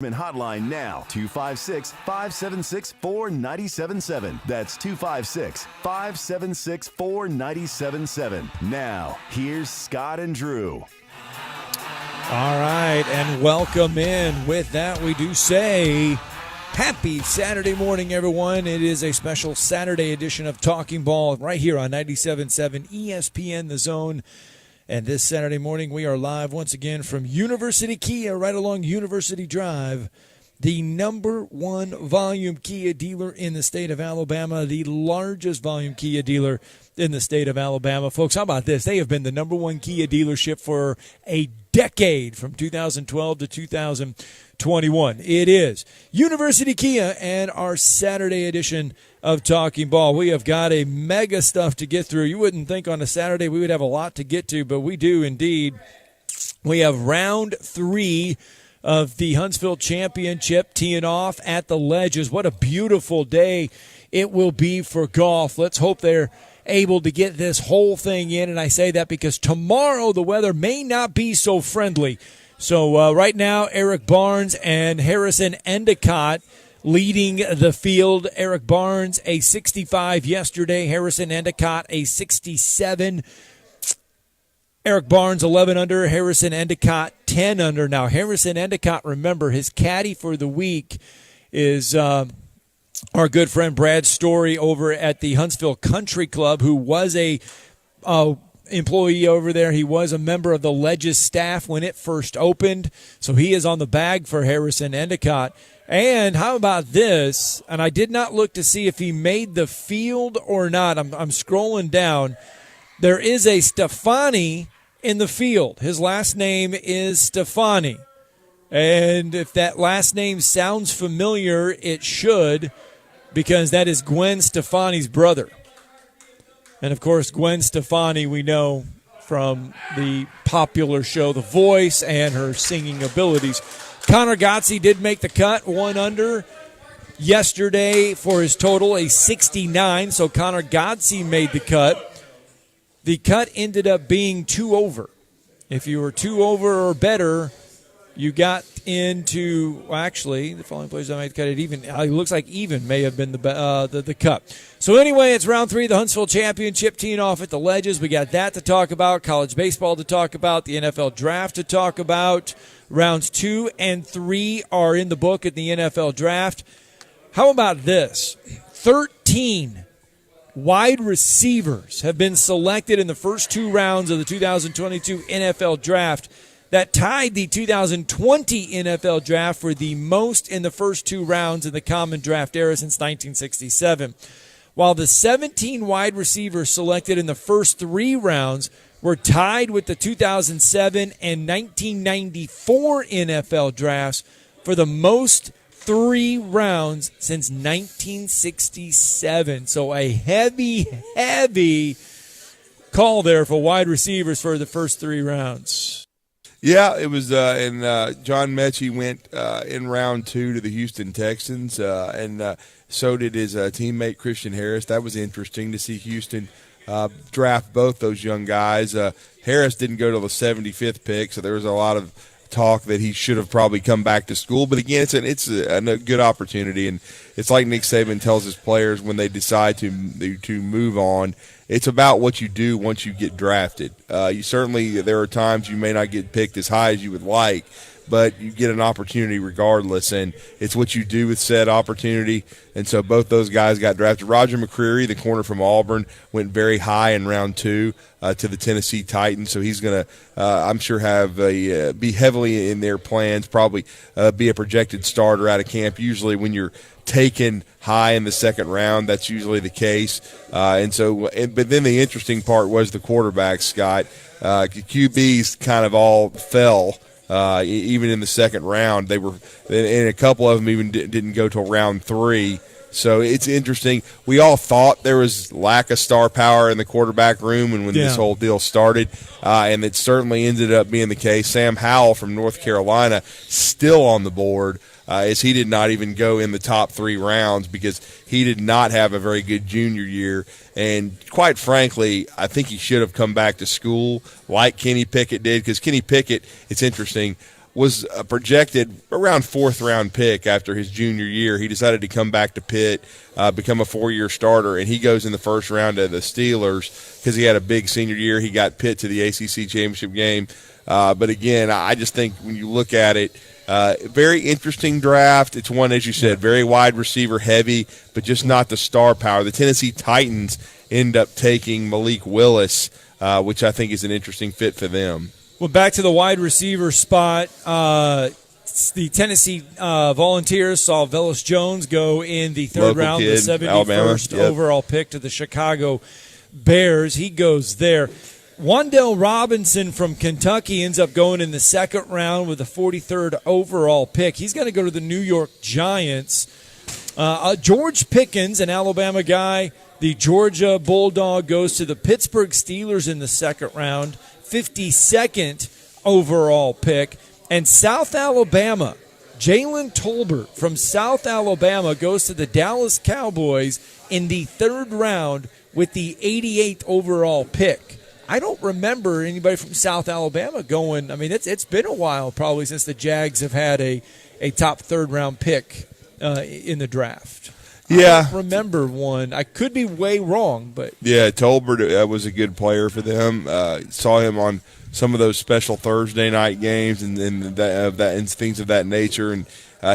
Hotline now, 256-576-4977. That's 256-576-4977. Now, here's Scott and Drew. All right, and welcome in. With that, we do say happy Saturday morning, everyone. It is a special Saturday edition of Talkin Ball right here on 97.7 ESPN The Zone. And this Saturday morning, we are live once again from University Kia, right along University Drive, the number one volume Kia dealer in the state of Alabama, the largest volume Kia dealer in the state of Alabama. Folks, how about this? They have been the number one Kia dealership for a decade, from 2012 to 2021. It is University Kia and our Saturday edition of Talking Ball. We have got a mega stuff to get through. You wouldn't think on a Saturday we would have a lot to get to, but we do indeed. We have round 3 of the Huntsville Championship teeing off at the Ledges. What a beautiful day it will be for golf. Let's hope they're able to get this whole thing in, and I say that because tomorrow the weather may not be so friendly. So right now, Eric Barnes and Harrison Endicott leading the field. Eric Barnes, a 65 yesterday. Harrison Endicott, a 67. Eric Barnes, 11 under. Harrison Endicott, 10 under. Now, Harrison Endicott, remember, his caddy for the week is our good friend Brad Story over at the Huntsville Country Club, who was a employee over there. He was a member of the Ledges staff when it first opened. So he is on the bag for Harrison Endicott. And how about this? And I did not look to see if he made the field or not. I'm scrolling down. There is a Stefani in the field. His last name is Stefani. And if that last name sounds familiar, it should, because that is Gwen Stefani's brother. And, of course, Gwen Stefani we know from the popular show The Voice and her singing abilities. Connor Gotze did make the cut, 1 under yesterday for his total, a 69. So Connor Gotze made the cut. The cut ended up being 2 over. If you were 2 over or better, you got into, well, actually, the following players that made the cut, it looks like even may have been the cut. So anyway, it's round 3 of the Huntsville Championship teeing off at the Ledges. We got that to talk about, college baseball to talk about, the NFL draft to talk about. Rounds 2 and 3 are in the book at the NFL draft. How about this? 13 wide receivers have been selected in the first 2 rounds of the 2022 NFL draft. That tied the 2020 NFL draft for the most in the first 2 rounds in the common draft era since 1967. While the 17 wide receivers selected in the first 3 rounds were tied with the 2007 and 1994 NFL drafts for the most 3 rounds since 1967. So a heavy call there for wide receivers for the first 3 rounds. Yeah, it was, and John Mechie went in round 2 to the Houston Texans, and so did his teammate Christian Harris. That was interesting to see Houston draft both those young guys. Harris didn't go to the 75th pick, so there was a lot of talk that he should have probably come back to school. But again, it's a good opportunity, and it's like Nick Saban tells his players when they decide to move on. It's about what you do once you get drafted. There are times you may not get picked as high as you would like, but you get an opportunity regardless, and it's what you do with said opportunity. And so both those guys got drafted. Roger McCreary, the corner from Auburn, went very high in round 2 to the Tennessee Titans. So he's going to, I'm sure, be heavily in their plans, probably be a projected starter out of camp. Usually when you're taken high in the second round, that's usually the case. But then the interesting part was the quarterbacks, Scott. QBs kind of all fell. Even in the second round, and a couple of them even didn't go till round 3. So it's interesting. We all thought there was lack of star power in the quarterback room when this whole deal started, and it certainly ended up being the case. Sam Howell from North Carolina still on the board, as he did not even go in the top 3 rounds because he did not have a very good junior year. And quite frankly, I think he should have come back to school like Kenny Pickett did, because Kenny Pickett, it's interesting, was projected around fourth-round pick after his junior year. He decided to come back to Pitt, become a 4-year starter, and he goes in the first round of the Steelers because he had a big senior year. He got Pitt to the ACC championship game. But, again, I just think when you look at it, very interesting draft. It's one, as you said, very wide receiver heavy, but just not the star power. The Tennessee Titans end up taking Malik Willis, which I think is an interesting fit for them. Well, back to the wide receiver spot. The Tennessee Volunteers saw Velus Jones go in the third Local round, kid, the 71st Alabama. overall pick to the Chicago Bears. He goes there. Wan'Dale Robinson from Kentucky ends up going in the second round with the 43rd overall pick. He's going to go to the New York Giants. George Pickens, an Alabama guy, the Georgia Bulldog, goes to the Pittsburgh Steelers in the second round, 52nd overall pick. And South Alabama, Jalen Tolbert from South Alabama goes to the Dallas Cowboys in the third round with the 88th overall pick. I don't remember anybody from South Alabama going. I mean, it's been a while probably since the Jags have had a top third-round pick in the draft. Yeah. I don't remember one. I could be way wrong, but yeah, Tolbert was a good player for them. Saw him on some of those special Thursday night games and things of that nature, and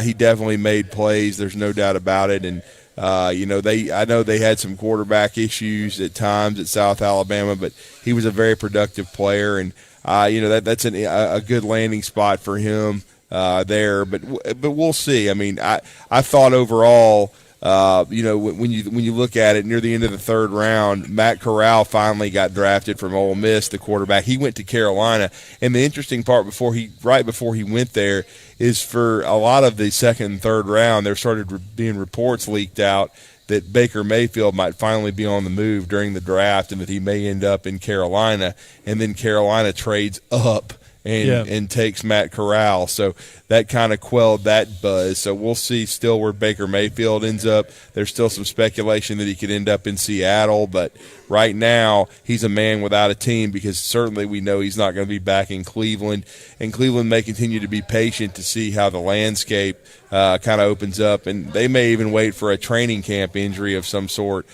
he definitely made plays. There's no doubt about it. And I know they had some quarterback issues at times at South Alabama, but he was a very productive player, and that's a good landing spot for him there. But we'll see. I mean, I thought overall. When you look at it near the end of the third round, Matt Corral finally got drafted from Ole Miss, the quarterback. He went to Carolina, and the interesting part right before he went there is for a lot of the second and third round, there started being reports leaked out that Baker Mayfield might finally be on the move during the draft and that he may end up in Carolina, and then Carolina trades up and takes Matt Corral. So that kind of quelled that buzz. So we'll see still where Baker Mayfield ends up. There's still some speculation that he could end up in Seattle, but right now he's a man without a team because certainly we know he's not going to be back in Cleveland, and Cleveland may continue to be patient to see how the landscape kind of opens up, and they may even wait for a training camp injury of some sort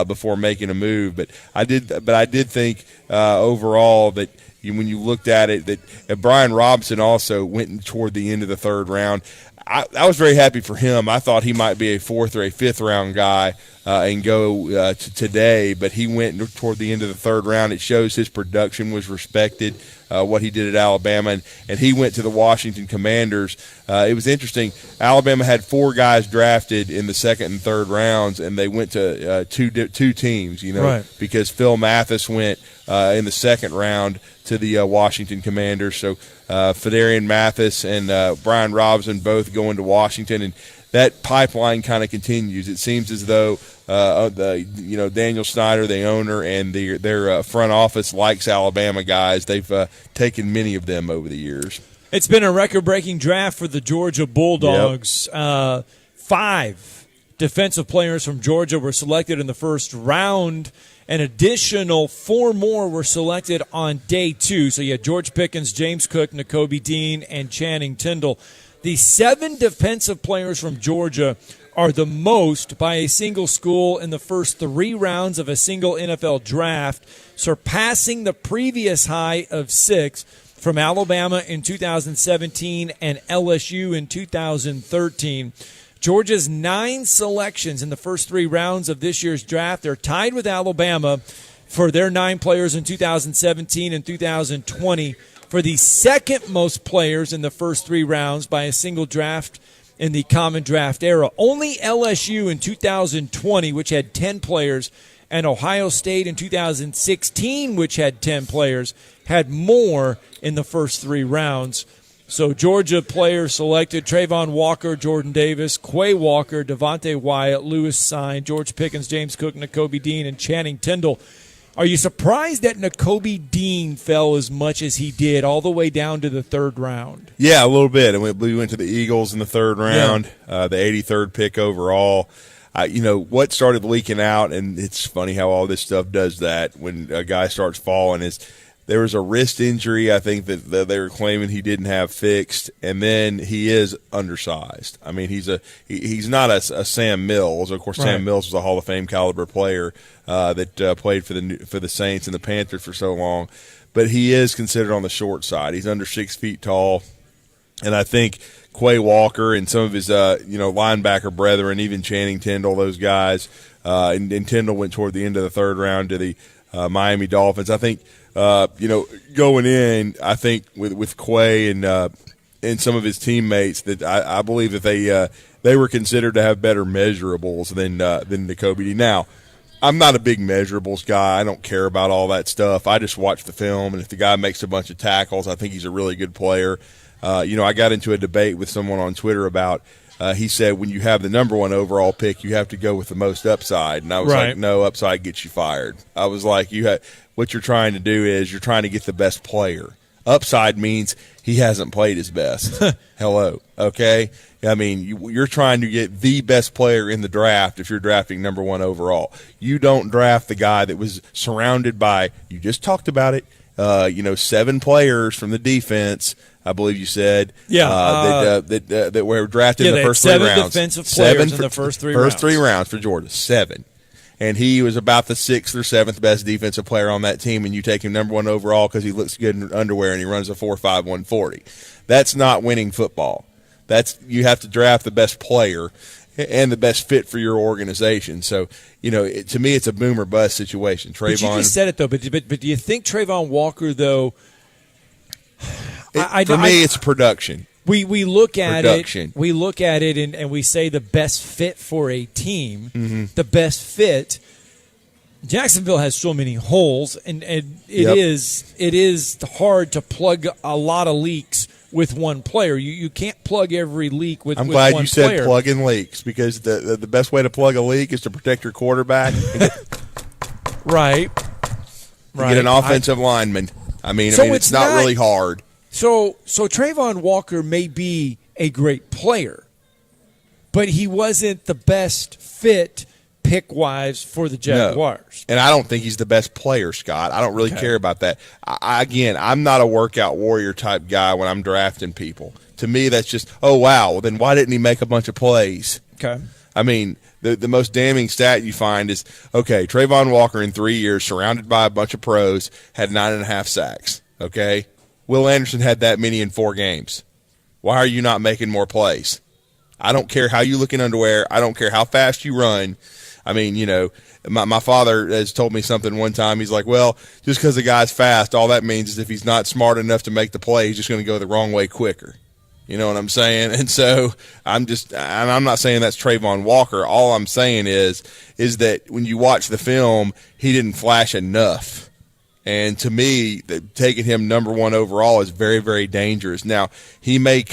before making a move. But I did think overall that when you looked at it, that Brian Robinson also went toward the end of the third round. I was very happy for him. I thought he might be a fourth or a fifth round guy and go today, but he went toward the end of the third round. It shows his production was respected, what he did at Alabama, and he went to the Washington Commanders. It was interesting. Alabama had 4 guys drafted in the second and third rounds, and they went to two teams, right, because Phil Mathis went in the second round to the Washington Commanders. So Fedarian Mathis and Brian Robinson both going to Washington, and that pipeline kind of continues. It seems as though Daniel Snyder, the owner, and their front office likes Alabama guys. They've taken many of them over the years. It's been a record-breaking draft for the Georgia Bulldogs. Yep. 5 defensive players from Georgia were selected in the first round. An additional 4 more were selected on day 2. So you had George Pickens, James Cook, Nakobe Dean, and Channing Tindall. The 7 defensive players from Georgia are the most by a single school in the first 3 rounds of a single NFL draft, surpassing the previous high of 6 from Alabama in 2017 and LSU in 2013. Georgia's 9 selections in the first 3 rounds of this year's draft. They're tied with Alabama for their 9 players in 2017 and 2020 for the second most players in the first 3 rounds by a single draft in the common draft era. Only LSU in 2020, which had 10 players, and Ohio State in 2016, which had 10 players, had more in the first 3 rounds. So Georgia players selected: Trayvon Walker, Jordan Davis, Quay Walker, Devontae Wyatt, Lewis Sine, George Pickens, James Cook, Nakobe Dean, and Channing Tindall. Are you surprised that Nakobe Dean fell as much as he did all the way down to the 3rd round? Yeah, a little bit. We went to the Eagles in the 3rd round, the 83rd pick overall. What started leaking out, and it's funny how all this stuff does that when a guy starts falling, is there was a wrist injury, I think, that they were claiming he didn't have fixed, and then he is undersized. I mean, he's not a Sam Mills. Of course, Sam Mills was a Hall of Fame caliber player that played for the Saints and the Panthers for so long, but he is considered on the short side. He's under 6 feet tall, and I think Quay Walker and some of his linebacker brethren, even Channing Tindall, those guys, and Tindall went toward the end of the third round to the Miami Dolphins. I think going in, I think with Quay and some of his teammates, that I believe that they were considered to have better measurables than Nakobe. Now, I'm not a big measurables guy. I don't care about all that stuff. I just watch the film, and if the guy makes a bunch of tackles, I think he's a really good player. I got into a debate with someone on Twitter about he said when you have the number 1 overall pick, you have to go with the most upside. And I was like, no, upside gets you fired. I was like, what you're trying to do is you're trying to get the best player. Upside means he hasn't played his best. Hello, okay? I mean, you're trying to get the best player in the draft if you're drafting number 1 overall. You don't draft the guy that was surrounded by, you just talked about it, 7 players from the defense, I believe you said. Yeah. That were drafted in the first 3 rounds. 7 defensive players in the first 3 rounds. First 3 rounds for Georgia, 7. And he was about the 6th or 7th best defensive player on that team, and you take him number 1 overall because he looks good in underwear and he runs a 4.5 140. That's not winning football. You have to draft the best player and the best fit for your organization. So, to me, it's a boom or bust situation. Trayvon, but you just said it, though. But do you think Trayvon Walker, though? For me, it's production. We look at it. We look at it, and we say the best fit for a team, the best fit. Jacksonville has so many holes, and it is hard to plug a lot of leaks with one player. You can't plug every leak with one player. I'm glad you said plugging leaks, because the best way to plug a leak is to protect your quarterback. Right. Get an offensive lineman. It's not really hard. So Trayvon Walker may be a great player, but he wasn't the best fit pick-wise for the Jaguars. No. And I don't think he's the best player, Scott. I don't really care about that. I'm not a workout warrior type guy when I'm drafting people. To me, that's just, oh, wow, well, then why didn't he make a bunch of plays? Okay. I mean, the most damning stat you find is, okay, Trayvon Walker in 3 years, surrounded by a bunch of pros, had 9.5 sacks, okay? Will Anderson had that many in 4 games. Why are you not making more plays? I don't care how you look in underwear. I don't care how fast you run. I mean, my father has told me something one time. He's like, well, just because the guy's fast, all that means is if he's not smart enough to make the play, he's just going to go the wrong way quicker. You know what I'm saying? And so I'm not saying that's Trayvon Walker. All I'm saying is that when you watch the film, he didn't flash enough. And to me, taking him number 1 overall is very, very dangerous. Now, he may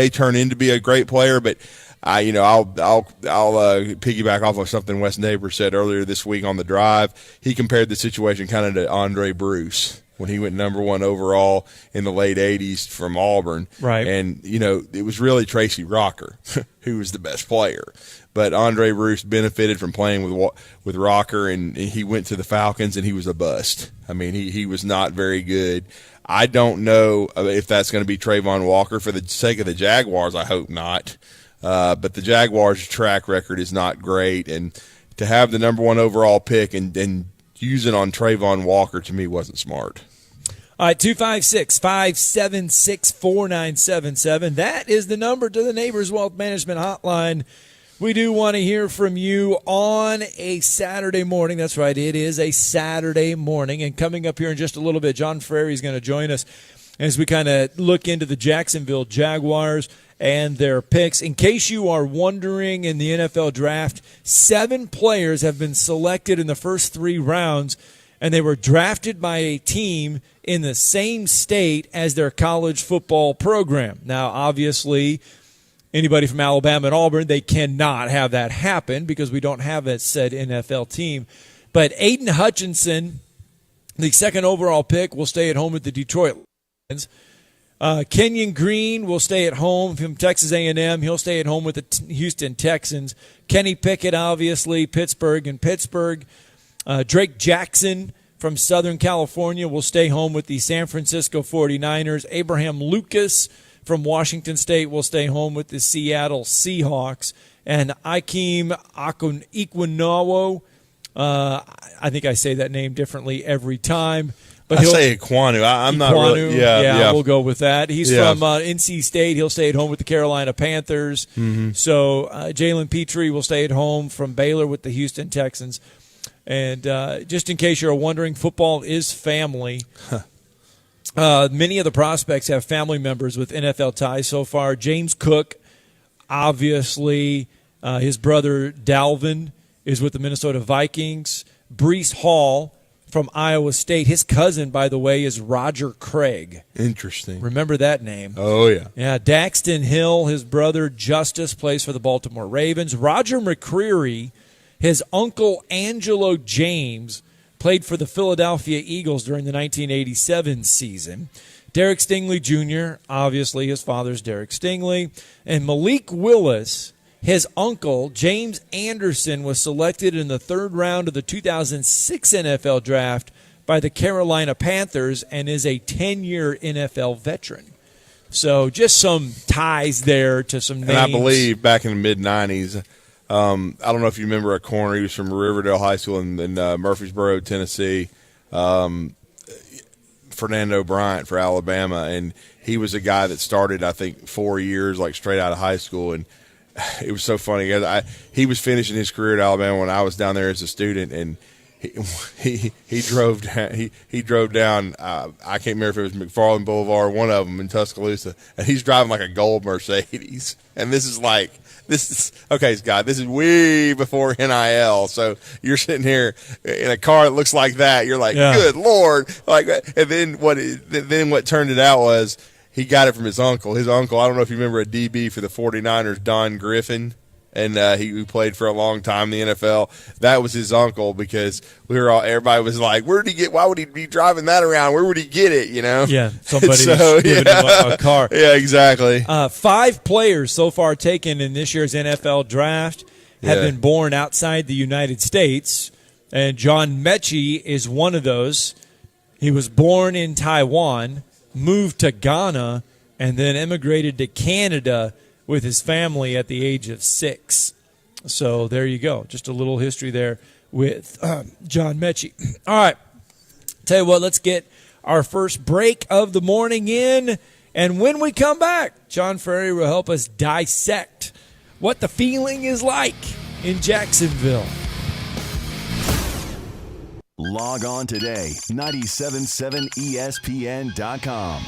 turn into be a great player, but I'll piggyback off of something Wes Neighbors said earlier this week on the drive. He compared the situation kind of to Andre Bruce when he went number 1 overall in the late 80s from Auburn. Right. And, it was really Tracy Rocker who was the best player. But Andre Bruce benefited from playing with Rocker, and he went to the Falcons, and he was a bust. I mean, he was not very good. I don't know if that's going to be Trayvon Walker. For the sake of the Jaguars, I hope not. But the Jaguars' track record is not great, and to have the number 1 overall pick and use it on Trayvon Walker, to me, wasn't smart. All right, 256-576-4977. That is the number to the Neighbors Wealth Management Hotline. We do want to hear from you on a Saturday morning. That's right, it is a Saturday morning. And coming up here in just a little bit, John Mccreary is going to join us as we kind of look into the Jacksonville Jaguars and their picks. In case you are wondering, in the NFL draft, 7 players have been selected in the first 3 rounds, and they were drafted by a team in the same state as their college football program. Now, obviously, anybody from Alabama and Auburn, they cannot have that happen because we don't have that said NFL team. But Aiden Hutchinson, the 2nd overall pick, will stay at home with the Detroit Lions. Kenyon Green will stay at home from Texas A&M. He'll stay at home with the Houston Texans. Kenny Pickett, obviously, Pittsburgh. Drake Jackson from Southern California will stay home with the San Francisco 49ers. Abraham Lucas from Washington State will stay home with the Seattle Seahawks. And Ikem Ekwunawo, I think I say that name differently every time. But I say Ekwonu. I'm not really. Yeah, we'll go with that. He's from NC State. He'll stay at home with the Carolina Panthers. Mm-hmm. So Jalen Petrie will stay at home from Baylor with the Houston Texans. And just in case you're wondering, football is family. Many of the prospects have family members with NFL ties so far. James Cook, obviously, his brother Dalvin is with the Minnesota Vikings. Breece Hall from Iowa State. His cousin, by the way, is Roger Craig. Interesting. Remember that name. Oh, yeah. Yeah, Daxton Hill, his brother Justice, plays for the Baltimore Ravens. Roger McCreary, his uncle Angelo James, played for the Philadelphia Eagles during the 1987 season. Derek Stingley Jr., obviously his father's Derek Stingley. And Malik Willis, his uncle, James Anderson, was selected in the third round of the 2006 NFL Draft by the Carolina Panthers and is a 10-year NFL veteran. So just some ties there to some names. And I believe back in the mid-'90s, I don't know if you remember a corner. He was from Riverdale High School in Murfreesboro, Tennessee. Fernando Bryant for Alabama, and he was a guy that started, I think, 4 years, like straight out of high school, and it was so funny. He was finishing his career at Alabama when I was down there as a student, and he drove down. I can't remember if it was McFarland Boulevard, one of them in Tuscaloosa, and he's driving like a gold Mercedes. And this is okay, Scott. This is way before NIL, so you're sitting here in a car that looks like that. You're like, good Lord! And then what turned it out was, he got it from his uncle. His uncle, I don't know if you remember a DB for the 49ers, Don Griffin, and he played for a long time in the NFL. That was his uncle, because everybody was like, where did he get? Why would he be driving that around? Where would he get it? You know? Yeah, somebody's giving him a car. Yeah, exactly. 5 players so far taken in this year's NFL Draft have been born outside the United States, and John Mechie is one of those. He was born in Taiwan, moved to Ghana, and then immigrated to Canada with his family at the age of 6. So there you go. Just a little history there with John Mechie. All right. Tell you what, let's get our first break of the morning in. And when we come back, John Ferry will help us dissect what the feeling is like in Jacksonville. Log on today, 977ESPN.com.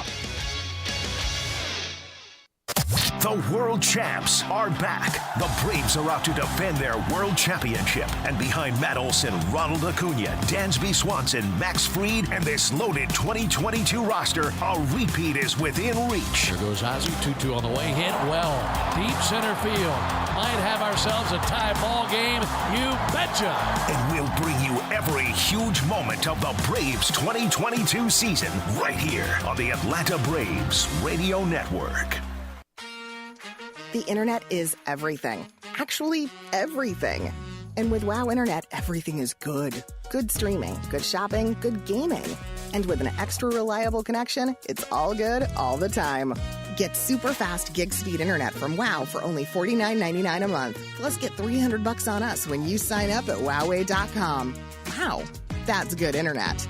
The world champs are back. The Braves are out to defend their world championship. And behind Matt Olson, Ronald Acuna, Dansby Swanson, Max Fried, and this loaded 2022 roster, a repeat is within reach. Here goes Ozzie, 2-2 on the way, hit well. Deep center field. Might have ourselves a tie ball game. You betcha. And we'll bring you every huge moment of the Braves 2022 season right here on the Atlanta Braves Radio Network. The internet is everything. Actually, everything. And with WoW Internet, everything is good. Good streaming, good shopping, good gaming. And with an extra reliable connection, it's all good all the time. Get super fast gig speed internet from WoW for only $49.99 a month. Plus get $300 on us when you sign up at Wowway.com. Wow, that's good internet.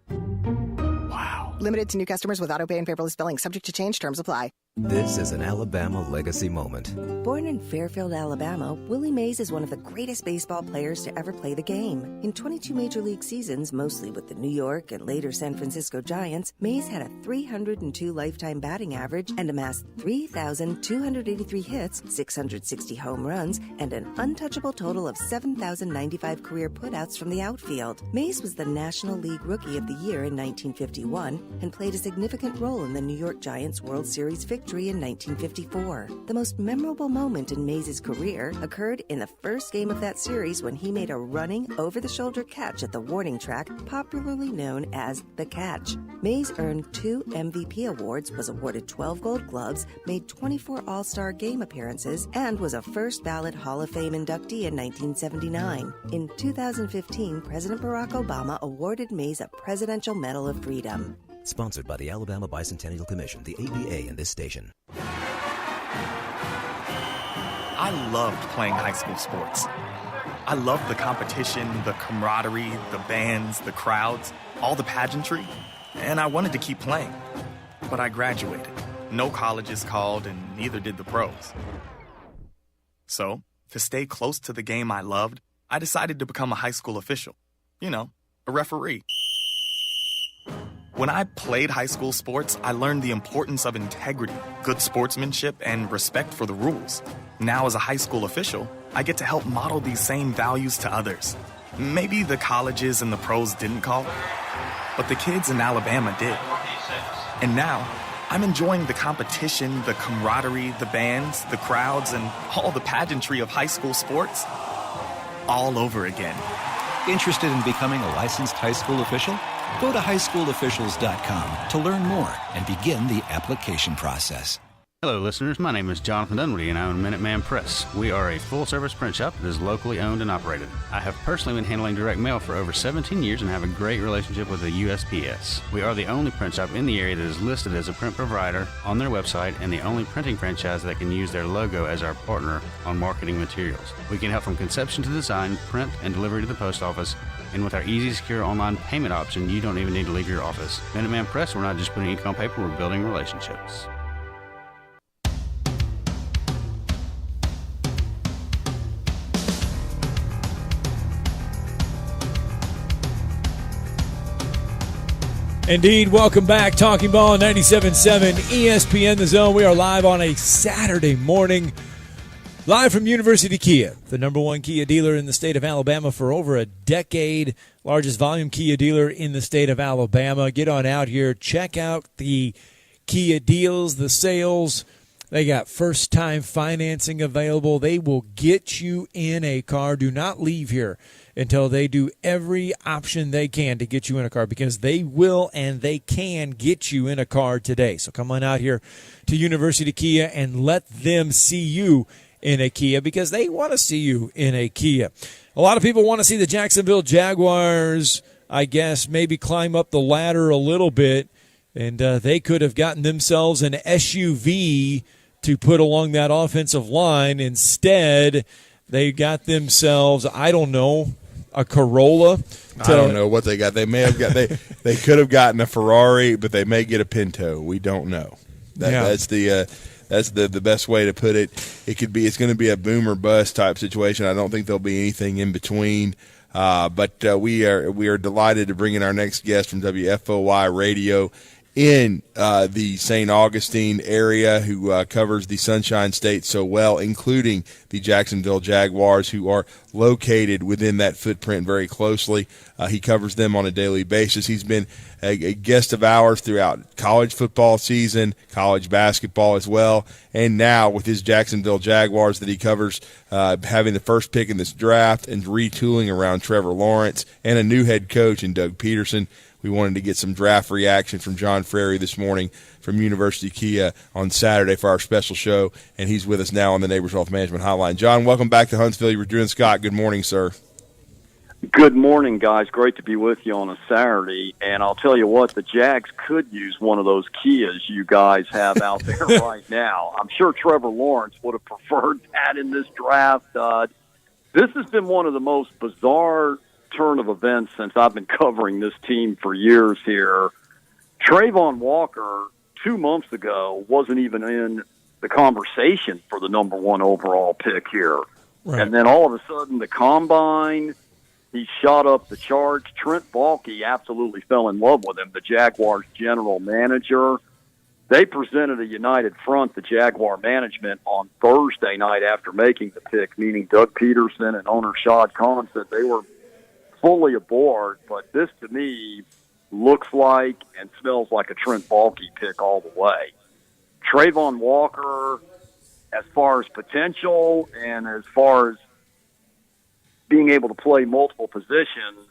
Wow. Limited to new customers with autopay and paperless billing. Subject to change. Terms apply. This is an Alabama legacy moment. Born in Fairfield, Alabama, Willie Mays is one of the greatest baseball players to ever play the game. In 22 Major League seasons, mostly with the New York and later San Francisco Giants, Mays had a 302 lifetime batting average and amassed 3,283 hits, 660 home runs, and an untouchable total of 7,095 career putouts from the outfield. Mays was the National League Rookie of the Year in 1951 and played a significant role in the New York Giants World Series victory victory in 1954. The most memorable moment in Mays' career occurred in the first game of that series when he made a running, over-the-shoulder catch at the warning track, popularly known as the catch. Mays earned 2 MVP awards, was awarded 12 Gold Gloves, made 24 All-Star Game appearances, and was a first-ballot Hall of Fame inductee in 1979. In 2015, President Barack Obama awarded Mays a Presidential Medal of Freedom. Sponsored by the Alabama Bicentennial Commission, the ABA, and this station. I loved playing high school sports. I loved the competition, the camaraderie, the bands, the crowds, all the pageantry, and I wanted to keep playing. But I graduated. No colleges called, and neither did the pros. So, to stay close to the game I loved, I decided to become a high school official. You know, a referee. When I played high school sports, I learned the importance of integrity, good sportsmanship, and respect for the rules. Now, as a high school official, I get to help model these same values to others. Maybe the colleges and the pros didn't call, but the kids in Alabama did. And now, I'm enjoying the competition, the camaraderie, the bands, the crowds, and all the pageantry of high school sports all over again. Interested in becoming a licensed high school official? Go to highschoolofficials.com to learn more and begin the application process. Hello, listeners. My name is Jonathan Dunwoody, and I own Minuteman Press. We are a full-service print shop that is locally owned and operated. I have personally been handling direct mail for over 17 years and have a great relationship with the USPS. We are the only print shop in the area that is listed as a print provider on their website and the only printing franchise that can use their logo as our partner on marketing materials. We can help from conception to design, print, and delivery to the post office. And with our easy, secure online payment option, you don't even need to leave your office. Minuteman Press, we're not just putting ink on paper, we're building relationships. Indeed, welcome back. Talking Ball 97.7 ESPN The Zone. We are live on a Saturday morning. Live from University Kia, the number one Kia dealer in the state of Alabama for over a decade. Largest volume Kia dealer in the state of Alabama. Get on out here. Check out the Kia deals, the sales. They got first-time financing available. They will get you in a car. Do not leave here until they do every option they can to get you in a car, because they will and they can get you in a car today. So come on out here to University Kia and let them see you in a Kia, because they want to see you in a Kia. A lot of people want to see the Jacksonville Jaguars, I guess, maybe climb up the ladder a little bit, and they could have gotten themselves an SUV to put along that offensive line. Instead, they got themselves, I don't know, a Corolla. I don't know what they got. They may have got they could have gotten a Ferrari, but they may get a Pinto. We don't know. That's the best way to put it. It's going to be a boom or bust type situation. I don't think there'll be anything in between. But we are delighted to bring in our next guest from WFOY Radio in the St. Augustine area, who covers the Sunshine State so well, including the Jacksonville Jaguars, who are located within that footprint very closely. He covers them on a daily basis. He's been a guest of ours throughout college football season, college basketball as well, and now with his Jacksonville Jaguars that he covers, having the first pick in this draft and retooling around Trevor Lawrence and a new head coach in Doug Peterson. We wanted to get some draft reaction from John Mccreary this morning from University Kia on Saturday for our special show, and he's with us now on the Neighbors Wealth Management Hotline. John, welcome back to Huntsville. You were Drew and Scott. Good morning, sir. Good morning, guys. Great to be with you on a Saturday. And I'll tell you what, the Jags could use one of those Kias you guys have out there right now. I'm sure Trevor Lawrence would have preferred that in this draft. This has been one of the most bizarre turn of events since I've been covering this team for years here. Trayvon Walker 2 months ago wasn't even in the conversation for the number one overall pick here. Right. And then all of a sudden the combine, he shot up the charts. Trent Baalke absolutely fell in love with him, the Jaguars general manager. They presented a united front, the Jaguar management, on Thursday night after making the pick, meaning Doug Peterson and owner Shad Khan said they were fully aboard, but this to me looks like and smells like a Trent Baalke pick all the way. Trayvon Walker, as far as potential and as far as being able to play multiple positions,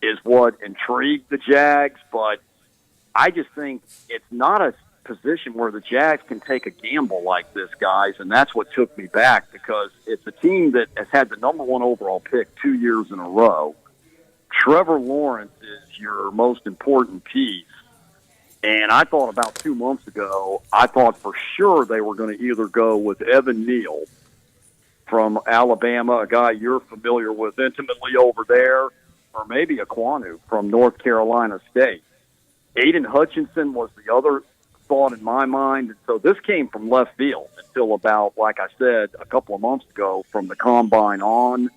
is what intrigued the Jags. But I just think it's not a position where the Jags can take a gamble like this, guys, and that's what took me back, because it's a team that has had the number 1 overall pick 2 years in a row. Trevor Lawrence is your most important piece. And I thought about 2 months ago, I thought for sure they were going to either go with Evan Neal from Alabama, a guy you're familiar with intimately over there, or maybe Aquanu from North Carolina State. Aiden Hutchinson was the other thought in my mind. And so this came from left field until about, like I said, a couple of months ago from the combine on.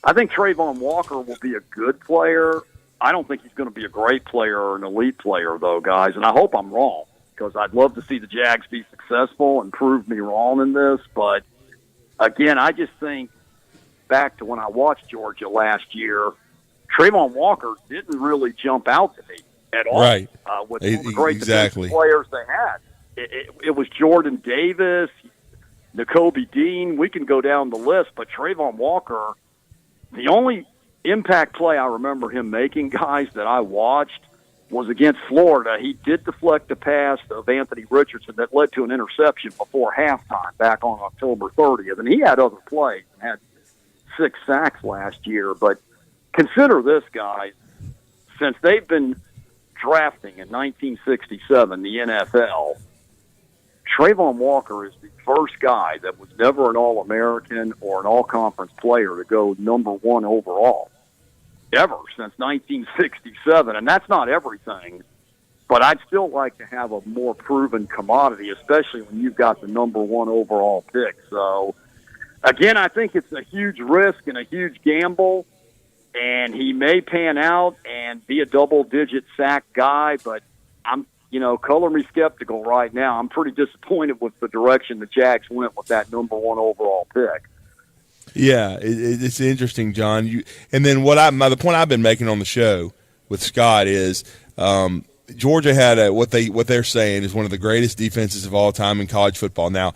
I think Trayvon Walker will be a good player. I don't think he's going to be a great player or an elite player, though, guys, and I hope I'm wrong, because I'd love to see the Jags be successful and prove me wrong in this. But, again, I just think back to when I watched Georgia last year, Trayvon Walker didn't really jump out to me at all. Right. With all the great defensive players they had. It was Jordan Davis, Nakobe Dean. We can go down the list, but Trayvon Walker, the only impact play I remember him making, guys, that I watched was against Florida. He did deflect a pass of Anthony Richardson that led to an interception before halftime back on October 30th. And he had other plays and had 6 sacks last year. But consider this, guys. Since they've been drafting in 1967, the NFL, Trayvon Walker is the first guy that was never an All-American or an All-Conference player to go number 1 overall, ever, since 1967. And that's not everything, but I'd still like to have a more proven commodity, especially when you've got the number 1 overall pick. So, again, I think it's a huge risk and a huge gamble, and he may pan out and be a double-digit sack guy, but I'm, color me skeptical right now. I'm pretty disappointed with the direction the Jags went with that number 1 overall pick. Yeah, it's interesting, John. And then the point I've been making on the show with Scott is Georgia had what they're saying is one of the greatest defenses of all time in college football. Now,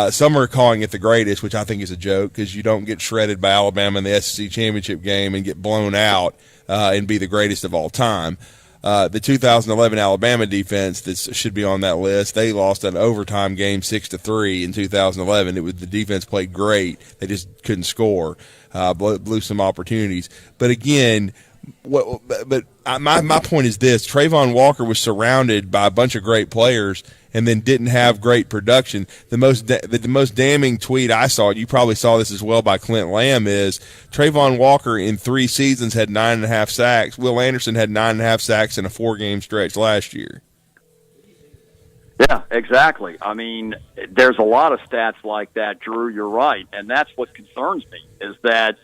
some are calling it the greatest, which I think is a joke, because you don't get shredded by Alabama in the SEC championship game and get blown out and be the greatest of all time. The 2011 Alabama defense that should be on that list, they lost an overtime game 6-3 in 2011. The defense played great. They just couldn't score, blew some opportunities. But again, my point is this: Trayvon Walker was surrounded by a bunch of great players and then didn't have great production. The most damning tweet I saw, you probably saw this as well, by Clint Lamb, is Trayvon Walker in 3 seasons had 9.5 sacks. Will Anderson had 9.5 sacks in a 4-game stretch last year. Yeah, exactly. I mean, there's a lot of stats like that, Drew. You're right, and that's what concerns me, is that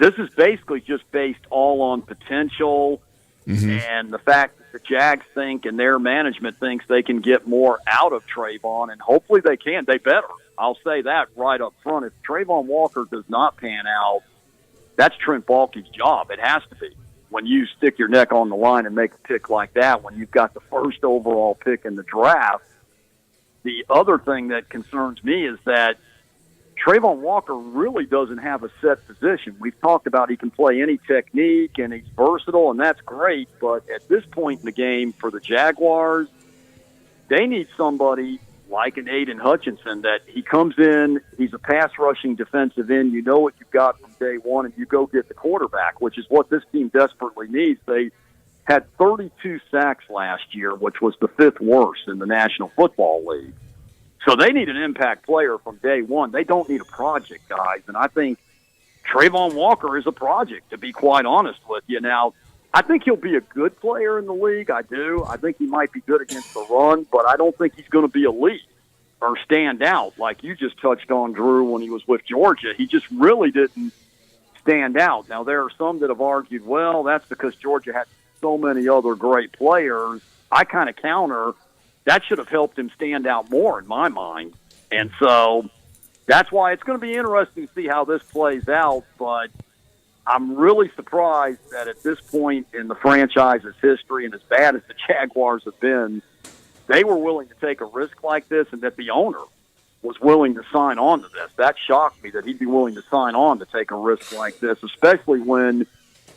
this is basically just based all on potential. Mm-hmm. And the fact that the Jags think and their management thinks they can get more out of Trayvon, and hopefully they can. They better. I'll say that right up front. If Trayvon Walker does not pan out, that's Trent Baalke's job. It has to be. When you stick your neck on the line and make a pick like that, when you've got the first overall pick in the draft, the other thing that concerns me is that Trayvon Walker really doesn't have a set position. We've talked about he can play any technique and he's versatile, and that's great. But at this point in the game for the Jaguars, they need somebody like an Aiden Hutchinson that he comes in, he's a pass-rushing defensive end. You know what you've got from day one, and you go get the quarterback, which is what this team desperately needs. They had 32 sacks last year, which was the 5th worst in the National Football League. So they need an impact player from day one. They don't need a project, guys. And I think Trayvon Walker is a project, to be quite honest with you. Now, I think he'll be a good player in the league. I do. I think he might be good against the run, but I don't think he's going to be elite or stand out like you just touched on, Drew, when he was with Georgia. He just really didn't stand out. Now, there are some that have argued, well, that's because Georgia had so many other great players. I kind of counter that should have helped him stand out more in my mind. And so that's why it's going to be interesting to see how this plays out. But I'm really surprised that at this point in the franchise's history, and as bad as the Jaguars have been, they were willing to take a risk like this and that the owner was willing to sign on to this. That shocked me that he'd be willing to sign on to take a risk like this, especially when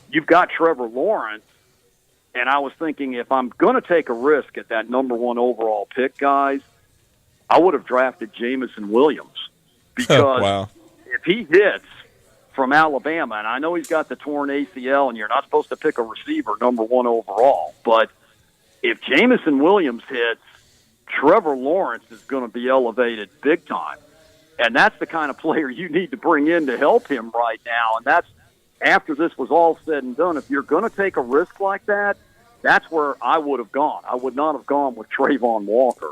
you've got Trevor Lawrence. And I was thinking, if I'm going to take a risk at that number 1 overall pick, guys, I would have drafted Jamison Williams. Because wow. if he hits from Alabama, and I know he's got the torn ACL, and you're not supposed to pick a receiver number 1 overall, but if Jamison Williams hits, Trevor Lawrence is going to be elevated big time. And that's the kind of player you need to bring in to help him right now. And that's after this was all said and done. If you're going to take a risk like that, that's where I would have gone. I would not have gone with Trayvon Walker.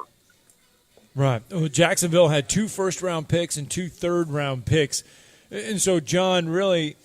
Right. Well, Jacksonville had 2 first-round picks and 2 third-round picks. And so, John, really,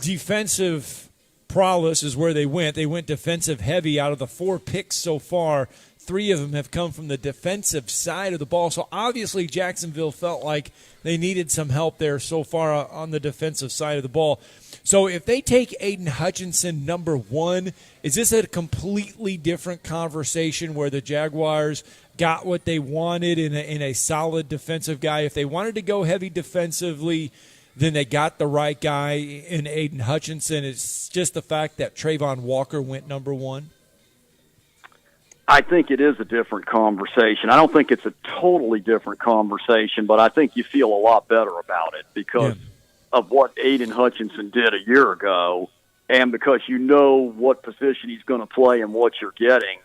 defensive prowess is where they went. They went defensive heavy. Out of the 4 picks so far, 3 of them have come from the defensive side of the ball. So obviously Jacksonville felt like they needed some help there so far on the defensive side of the ball. So if they take Aiden Hutchinson number 1, is this a completely different conversation where the Jaguars got what they wanted in a solid defensive guy? If they wanted to go heavy defensively, then they got the right guy in Aiden Hutchinson. It's just the fact that Trayvon Walker went number 1. I think it is a different conversation. I don't think it's a totally different conversation, but I think you feel a lot better about it because of what Aiden Hutchinson did a year ago and because you know what position he's going to play and what you're getting.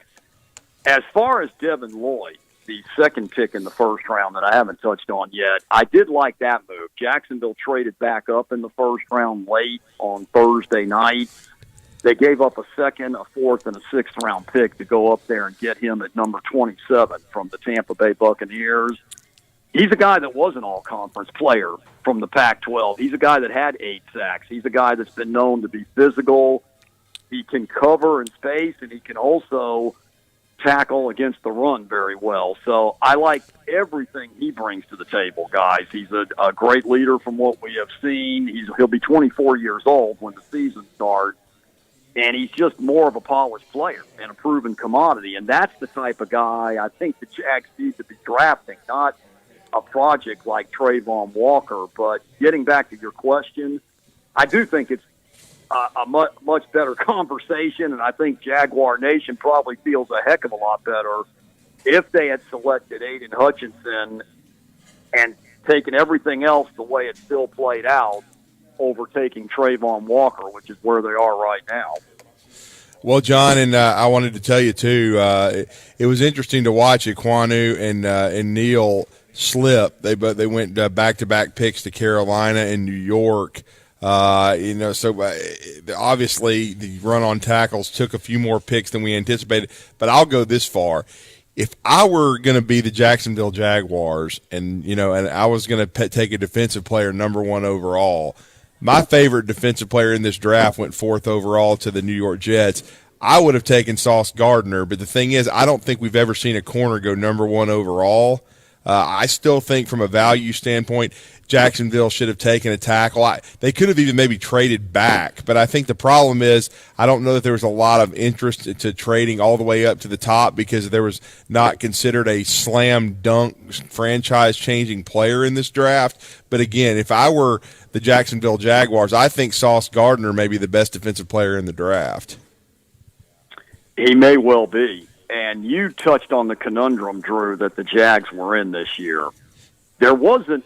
As far as Devin Lloyd, the second pick in the first round that I haven't touched on yet, I did like that move. Jacksonville traded back up in the first round late on Thursday night. They gave up a second, a fourth, and a sixth-round pick to go up there and get him at number 27 from the Tampa Bay Buccaneers. He's a guy that was an all-conference player from the Pac-12. He's a guy that had 8 sacks. He's a guy that's been known to be physical. He can cover in space, and he can also tackle against the run very well. So I like everything he brings to the table, guys. He's a great leader from what we have seen. He'll be 24 years old when the season starts. And he's just more of a polished player and a proven commodity. And that's the type of guy I think the Jags need to be drafting, not a project like Trayvon Walker. But getting back to your question, I do think it's a much better conversation, and I think Jaguar Nation probably feels a heck of a lot better if they had selected Aiden Hutchinson and taken everything else the way it still played out, overtaking Trayvon Walker, which is where they are right now. Well, John, and I wanted to tell you, too, it was interesting to watch Ekwonu and Neal slip. They went back-to-back picks to Carolina and New York. So obviously the run on tackles took a few more picks than we anticipated. But I'll go this far. If I were going to be the Jacksonville Jaguars and I was going to take a defensive player number 1 overall, my favorite defensive player in this draft went 4th overall to the New York Jets. I would have taken Sauce Gardner, but the thing is, I don't think we've ever seen a corner go number 1 overall. I still think from a value standpoint, Jacksonville should have taken a tackle. They could have even maybe traded back, but I think the problem is I don't know that there was a lot of interest to trading all the way up to the top because there was not considered a slam dunk franchise-changing player in this draft. But again, if I were the Jacksonville Jaguars, I think Sauce Gardner may be the best defensive player in the draft. He may well be. And you touched on the conundrum, Drew, that the Jags were in this year. There wasn't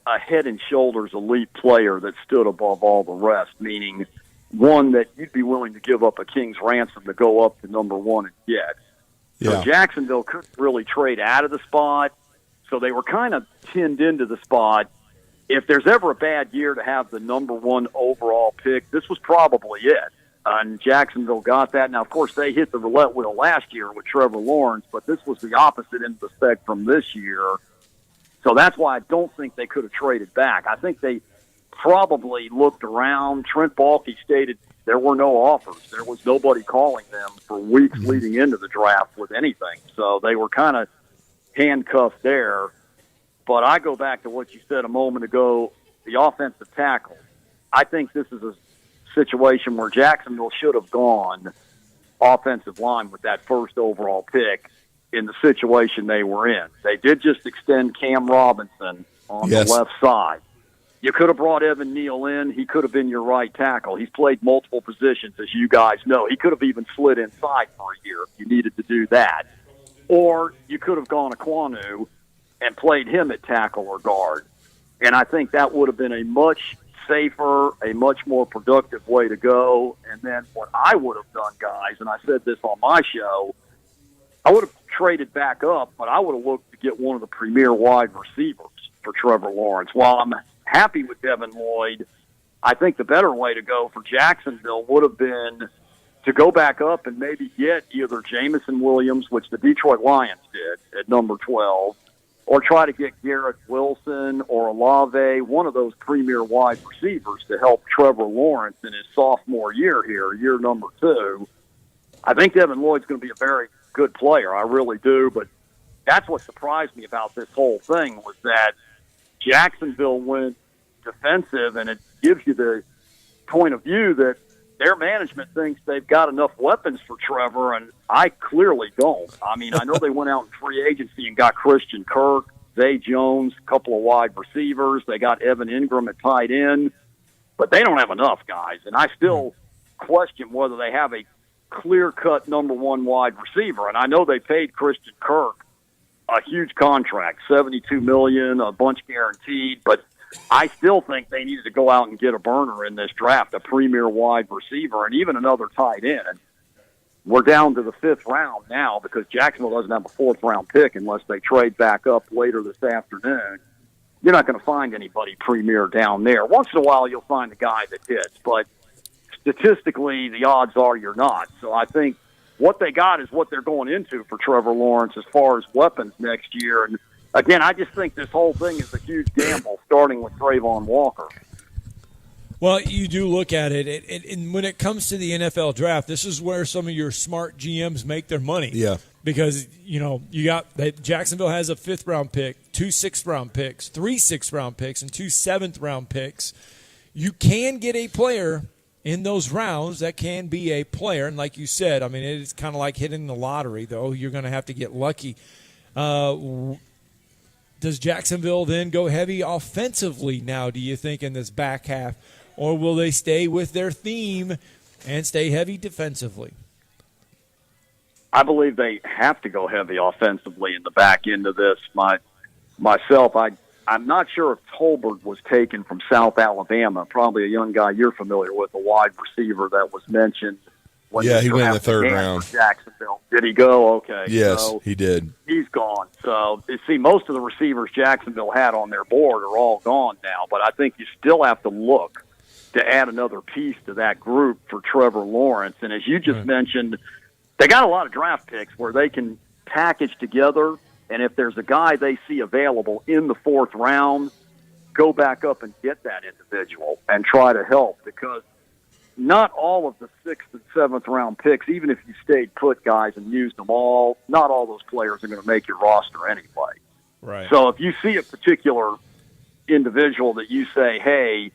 a head and shoulders elite player that stood above all the rest, meaning one that you'd be willing to give up a king's ransom to go up to number 1 and get. So Jacksonville couldn't really trade out of the spot, so they were kind of pinned into the spot. If there's ever a bad year to have the number 1 overall pick, this was probably it. And Jacksonville got that. Now, of course, they hit the roulette wheel last year with Trevor Lawrence, but this was the opposite end of the spectrum this year. So that's why I don't think they could have traded back. I think they probably looked around. Trent Baalke stated there were no offers. There was nobody calling them for weeks leading into the draft with anything. So they were kind of handcuffed there. But I go back to what you said a moment ago, the offensive tackle. I think this is a situation where Jacksonville should have gone offensive line with that first overall pick in the situation they were in. They did just extend Cam Robinson on the left side. You could have brought Evan Neal in. He could have been your right tackle. He's played multiple positions, as you guys know. He could have even slid inside for a year if you needed to do that. Or you could have gone Aquanu and played him at tackle or guard. And I think that would have been a much safer, a much more productive way to go. And then what I would have done, guys, and I said this on my show, I would have traded back up, but I would have looked to get one of the premier wide receivers for Trevor Lawrence. While I'm happy with Devin Lloyd, I think the better way to go for Jacksonville would have been to go back up and maybe get either Jamison Williams, which the Detroit Lions did at number 12, or try to get Garrett Wilson or Olave, one of those premier wide receivers to help Trevor Lawrence in his sophomore year here, year number 2. I think Devin Lloyd's going to be a very good player. I really do, but that's what surprised me about this whole thing was that Jacksonville went defensive, and it gives you the point of view that their management thinks they've got enough weapons for Trevor, and I clearly don't. I mean, I know they went out in free agency and got Christian Kirk, Zay Jones, a couple of wide receivers. They got Evan Ingram at tight end, but they don't have enough guys, and I still question whether they have a clear-cut number 1 wide receiver. And I know they paid Christian Kirk a huge contract, $72 million, a bunch guaranteed, but I still think they needed to go out and get a burner in this draft, a premier wide receiver, and even another tight end. We're down to the 5th round now because Jacksonville doesn't have a 4th-round pick unless they trade back up later this afternoon. You're not going to find anybody premier down there. Once in a while, you'll find a guy that hits, but statistically, the odds are you're not. So I think what they got is what they're going into for Trevor Lawrence as far as weapons next year. And again, I just think this whole thing is a huge gamble, starting with Trayvon Walker. Well, you do look at it, and when it comes to the NFL draft, this is where some of your smart GMs make their money. Yeah. Because, you got that Jacksonville has a 5th-round pick, 2 6th-round picks, 3 6th-round picks, and 2 7th-round picks. You can get a player in those rounds that can be a player. And like you said, I mean, it's kind of like hitting the lottery, though. You're going to have to get lucky. Does Jacksonville then go heavy offensively now, do you think, in this back half? Or will they stay with their theme and stay heavy defensively? I believe they have to go heavy offensively in the back end of this. Myself, I'm not sure if Tolbert was taken from South Alabama, probably a young guy you're familiar with, a wide receiver that was mentioned. Yeah, he went in the 3rd round. Jacksonville. Did he go? Okay. Yes, so he did. He's gone. So, you see, most of the receivers Jacksonville had on their board are all gone now, but I think you still have to look to add another piece to that group for Trevor Lawrence. And as you just mentioned, they got a lot of draft picks where they can package together, and if there's a guy they see available in the 4th round, go back up and get that individual and try to help, because not all of the 6th and 7th round picks, even if you stayed put, guys, and used them all, not all those players are going to make your roster anyway. Right. So if you see a particular individual that you say, hey,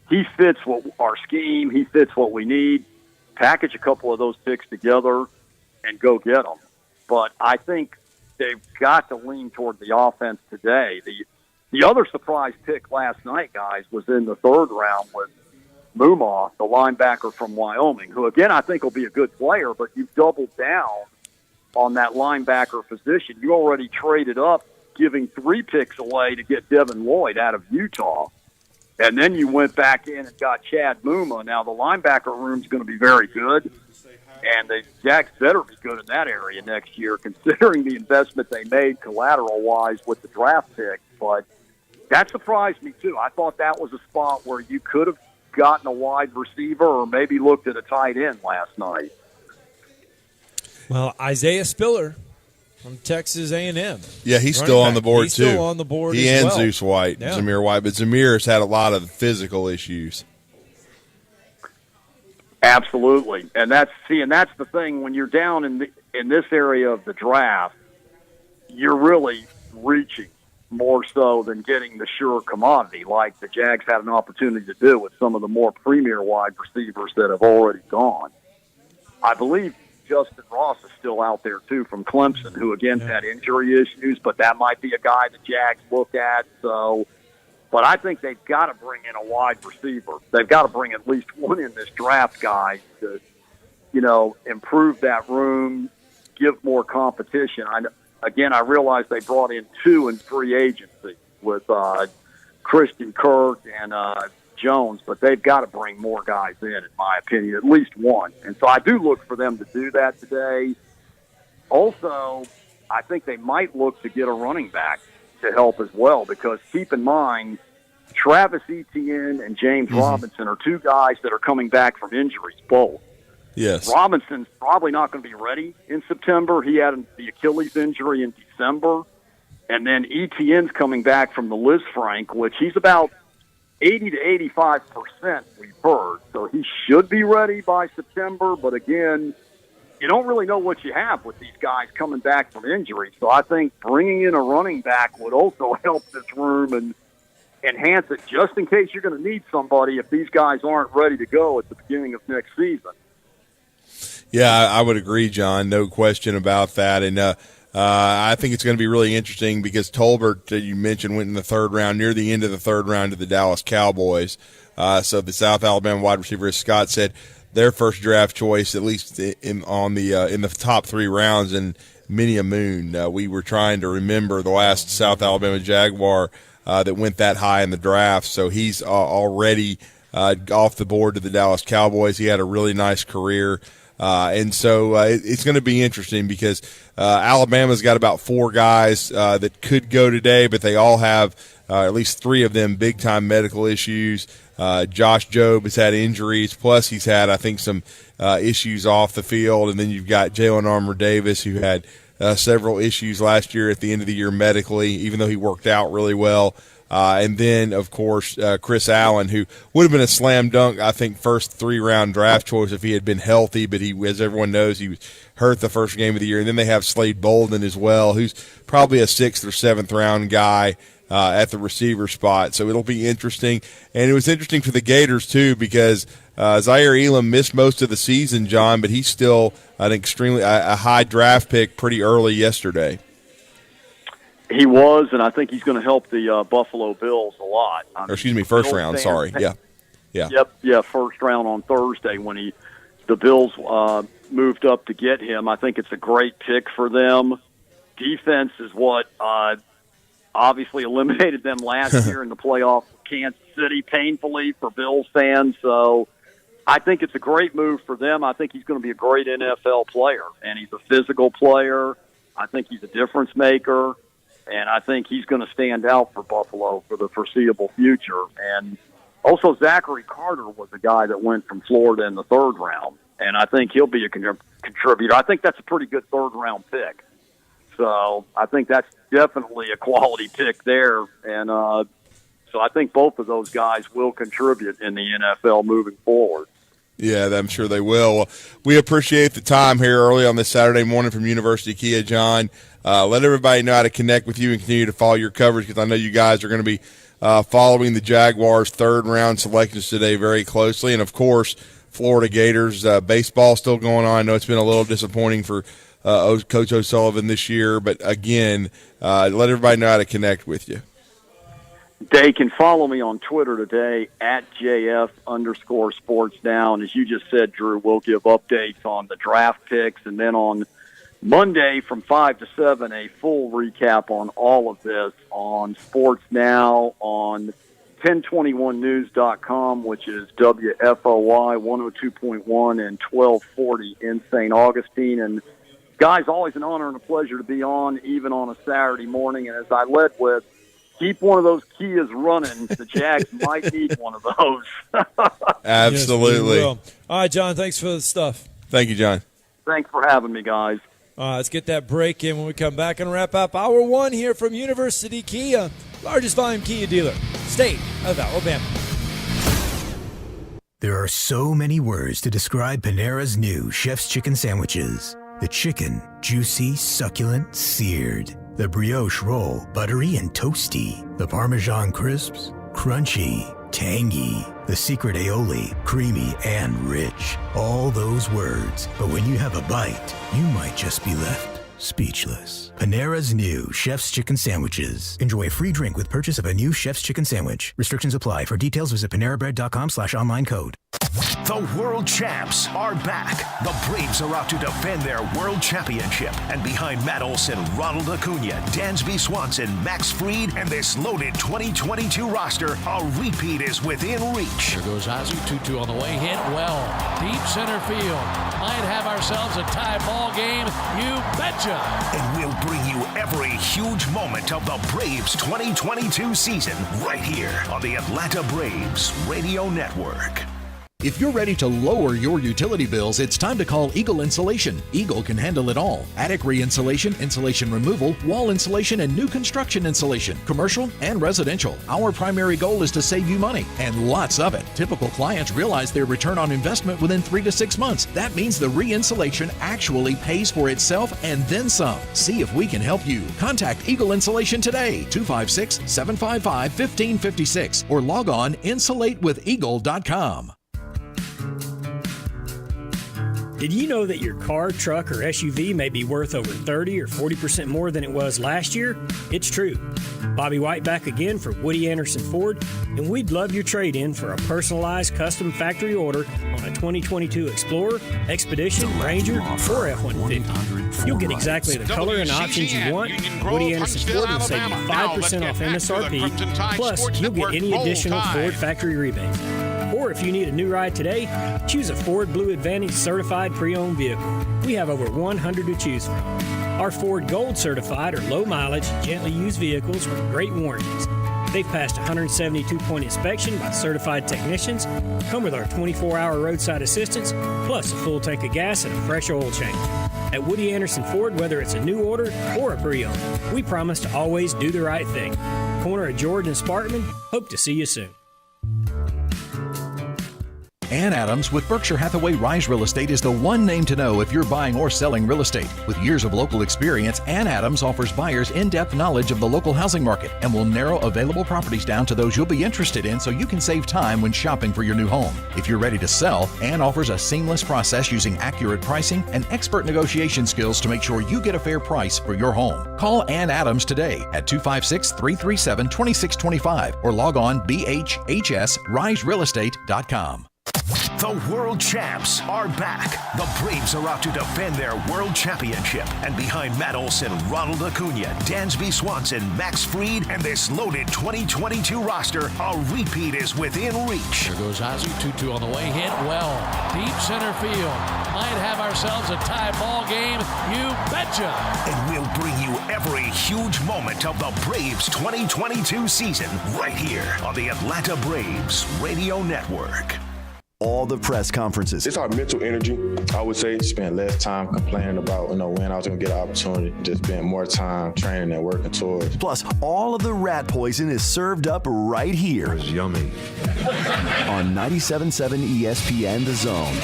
he fits what our scheme, he fits what we need, package a couple of those picks together and go get them. But I think they've got to lean toward the offense today. The other surprise pick last night, guys, was in the 3rd round with Muma, the linebacker from Wyoming, who, again, I think will be a good player, but you've doubled down on that linebacker position. You already traded up, giving 3 picks away to get Devin Lloyd out of Utah. And then you went back in and got Chad Muma. Now, the linebacker room's going to be very good, and the Jacks better be good in that area next year, considering the investment they made collateral-wise with the draft pick. But that surprised me, too. I thought that was a spot where you could have gotten a wide receiver or maybe looked at a tight end last night. Well, Isaiah Spiller from Texas A&M. Yeah, he's still on the board, he's too. Still on the board he as and well. Zeus White, Yeah. Zamir White. But Zamir's had a lot of physical issues. Absolutely. And that's the thing. When you're down in this area of the draft, you're really reaching more so than getting the sure commodity like the Jags had an opportunity to do with some of the more premier wide receivers that have already gone. I believe Justin Ross is still out there, too, from Clemson, who, again, had injury issues, but that might be a guy the Jags look at. So, but I think they've got to bring in a wide receiver. They've got to bring at least one in this draft, guy, to, improve that room, give more competition. I realize they brought in 2 in free agency with Christian Kirk and Jones, but they've got to bring more guys in my opinion, at least one. And so I do look for them to do that today. Also, I think they might look to get a running back to help as well, because keep in mind, Travis Etienne and James Robinson are 2 guys that are coming back from injuries, both. Yes. Robinson's probably not going to be ready in September. He had the Achilles injury in December. And then Etienne's coming back from the Liz Frank, which he's about 80 to 85%, we've heard. So he should be ready by September. But again, you don't really know what you have with these guys coming back from injury. So I think bringing in a running back would also help this room and enhance it, just in case you're going to need somebody if these guys aren't ready to go at the beginning of next season. Yeah, I would agree, John. No question about that. And I think it's going to be really interesting because Tolbert, you mentioned, went in the 3rd round, near the end of the 3rd round, to the Dallas Cowboys. So the South Alabama wide receiver, as Scott said, their first draft choice, at least in the top 3 rounds, and many a moon. We were trying to remember the last South Alabama Jaguar that went that high in the draft. So he's already off the board to the Dallas Cowboys. He had a really nice career. And so it's going to be interesting because Alabama's got about 4 guys that could go today, but they all have at least 3 of them big-time medical issues. Josh Jobe has had injuries, plus he's had, I think, some issues off the field. And then you've got Jalen Armour-Davis, who had several issues last year at the end of the year medically, even though he worked out really well. And then, of course, Chris Allen, who would have been a slam dunk, I think, first 3-round draft choice if he had been healthy. But he, as everyone knows, he was hurt the first game of the year. And then they have Slade Bolden as well, who's probably a 6th or 7th round guy at the receiver spot. So it'll be interesting. And it was interesting for the Gators, too, because Zaire Elam missed most of the season, John, but he's still an extremely a high draft pick pretty early yesterday. He was, and I think he's going to help the Buffalo Bills a lot. First round, sorry. Yeah. Yep, first round on Thursday when the Bills moved up to get him. I think it's a great pick for them. Defense is what obviously eliminated them last year in the playoffs with Kansas City, painfully for Bills fans. So I think it's a great move for them. I think he's going to be a great NFL player, and he's a physical player. I think he's a difference maker. And I think he's going to stand out for Buffalo for the foreseeable future. And also Zachary Carter was a guy that went from Florida in the 3rd round. And I think he'll be a contributor. I think that's a pretty good 3rd-round pick. So I think that's definitely a quality pick there. And so I think both of those guys will contribute in the NFL moving forward. Yeah, I'm sure they will. Well, we appreciate the time here early on this Saturday morning from University Kia, John. Let everybody know how to connect with you and continue to follow your coverage, because I know you guys are going to be following the Jaguars' 3rd-round selections today very closely. And, of course, Florida Gators baseball still going on. I know it's been a little disappointing for Coach O'Sullivan this year. But, again, let everybody know how to connect with you. They can follow me on Twitter today at JF_SportsNow. And as you just said, Drew, we'll give updates on the draft picks. And then on Monday from 5 to 7, a full recap on all of this on Sports Now, on 1021news.com, which is WFOY 102.1 and 1240 in St. Augustine. And, guys, always an honor and a pleasure to be on, even on a Saturday morning. And as I led with, keep one of those Kias running. The Jags might need one of those. Absolutely. Yes, all right, John, thanks for the stuff. Thank you, John. Thanks for having me, guys. Let's get that break in when we come back and wrap up Hour 1 here from University Kia, largest volume Kia dealer, state of Alabama. There are so many words to describe Panera's new Chef's Chicken Sandwiches. The chicken, juicy, succulent, seared. The brioche roll, buttery and toasty. The Parmesan crisps, crunchy. tangy. The secret aioli, creamy and rich. All those words. But when you have a bite, you might just be left speechless. Panera's new Chef's Chicken Sandwiches. Enjoy a free drink with purchase of a new Chef's Chicken Sandwich. Restrictions apply. For details, visit PaneraBread.com/online code. The world champs are back. The Braves are out to defend their world championship. And behind Matt Olson, Ronald Acuna, Dansby Swanson, Max Fried, and this loaded 2022 roster, a repeat is within reach. There goes Ozzie. 2-2 on the way. Hit well. Deep center field. Might have ourselves a tie ball game. You betcha. And we'll bring you every huge moment of the Braves 2022 season right here on the Atlanta Braves Radio Network. If you're ready to lower your utility bills, it's time to call Eagle Insulation. Eagle can handle it all. Attic re-insulation, insulation removal, wall insulation, and new construction insulation, commercial and residential. Our primary goal is to save you money, and lots of it. Typical clients realize their return on investment within 3 to 6 months. That means the re-insulation actually pays for itself and then some. See if we can help you. Contact Eagle Insulation today, 256-755-1556, or log on insulatewitheagle.com. Did you know that your car, truck, or SUV may be worth over 30 or 40% more than it was last year? It's true. Bobby White back again for Woody Anderson Ford, and we'd love your trade-in for a personalized custom factory order on a 2022 Explorer, Expedition, Ranger, or F-150. You'll get exactly the color and options you want. Woody Anderson Ford will save you 5% off MSRP, plus you'll get any additional Ford factory rebates. Or if you need a new ride today, choose a Ford Blue Advantage certified pre-owned vehicle. We have over 100 to choose from. Our Ford Gold certified or low mileage, gently used vehicles with great warranties. They've passed a 172-point inspection by certified technicians, come with our 24-hour roadside assistance, plus a full tank of gas and a fresh oil change. At Woody Anderson Ford, whether it's a new order or a pre-owned, we promise to always do the right thing. Corner of George and Sparkman, hope to see you soon. Ann Adams with Berkshire Hathaway Rise Real Estate is the one name to know if you're buying or selling real estate. With years of local experience, Ann Adams offers buyers in-depth knowledge of the local housing market and will narrow available properties down to those you'll be interested in so you can save time when shopping for your new home. If you're ready to sell, Ann offers a seamless process using accurate pricing and expert negotiation skills to make sure you get a fair price for your home. Call Ann Adams today at 256-337-2625 or log on bhhsriserealestate.com. The world champs are back. The Braves are out to defend their world championship. And behind Matt Olson, Ronald Acuna, Dansby Swanson, Max Fried, and this loaded 2022 roster, a repeat is within reach. There goes Ozzie. 2-2 on the way. Hit well. Deep center field. Might have ourselves a tie ball game. You betcha. And we'll bring you every huge moment of the Braves 2022 season right here on the Atlanta Braves Radio Network. All the press conferences. It's our mental energy. I would say spend less time complaining about, when I was going to get an opportunity. Just spend more time training and working towards. Plus, all of the rat poison is served up right here. It's yummy. On 97.7 ESPN The Zone.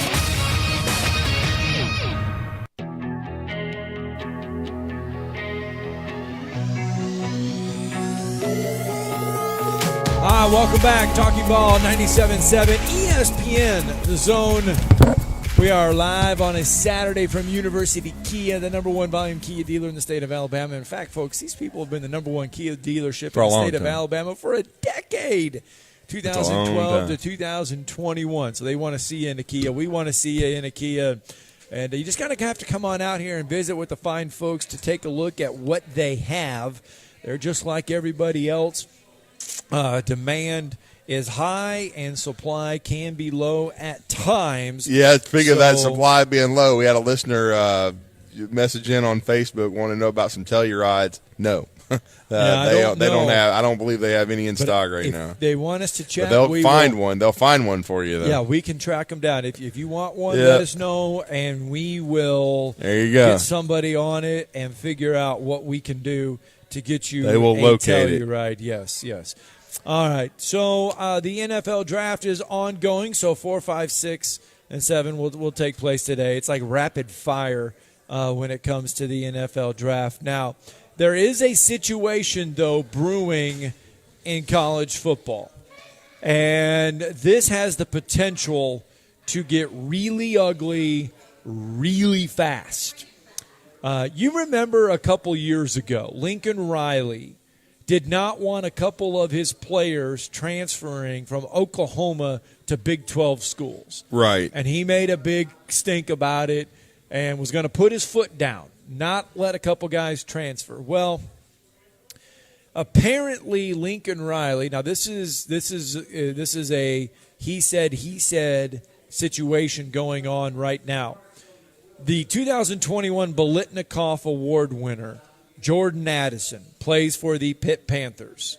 Welcome back. Talking Ball 97.7 ESPN The Zone. We are live on a Saturday from University Kia, the number one volume Kia dealer in the state of Alabama. In fact, folks, these people have been the number one Kia dealership in the state of Alabama for a decade. 2012 to 2021. So they want to see you in a Kia. We want to see you in a Kia. And you just kind of have to come on out here and visit with the fine folks to take a look at what they have. They're just like everybody else. Demand is high and supply can be low at times. Yeah, speaking of that supply being low, we had a listener message in on Facebook wanting to know about some Tellurides. No. They don't have. I don't believe they have any in stock right now. They want us to check. But they'll find one. They'll find one for you, though. Yeah, we can track them down. If you want one, let us know, and we will get somebody on it and figure out what we can do to get you they will locate it. Telluride. Yes. All right. So the NFL draft is ongoing. So 4, 5, 6, and 7 will take place today. It's like rapid fire when it comes to the NFL draft. Now, there is a situation, though, brewing in college football. And this has the potential to get really ugly really fast. You remember a couple years ago, Lincoln Riley did not want a couple of his players transferring from Oklahoma to Big 12 schools. Right. And he made a big stink about it and was going to put his foot down, not let a couple guys transfer. Well, apparently Lincoln Riley, now this is a he said situation going on right now. The 2021 Biletnikoff Award winner, Jordan Addison, plays for the Pitt Panthers.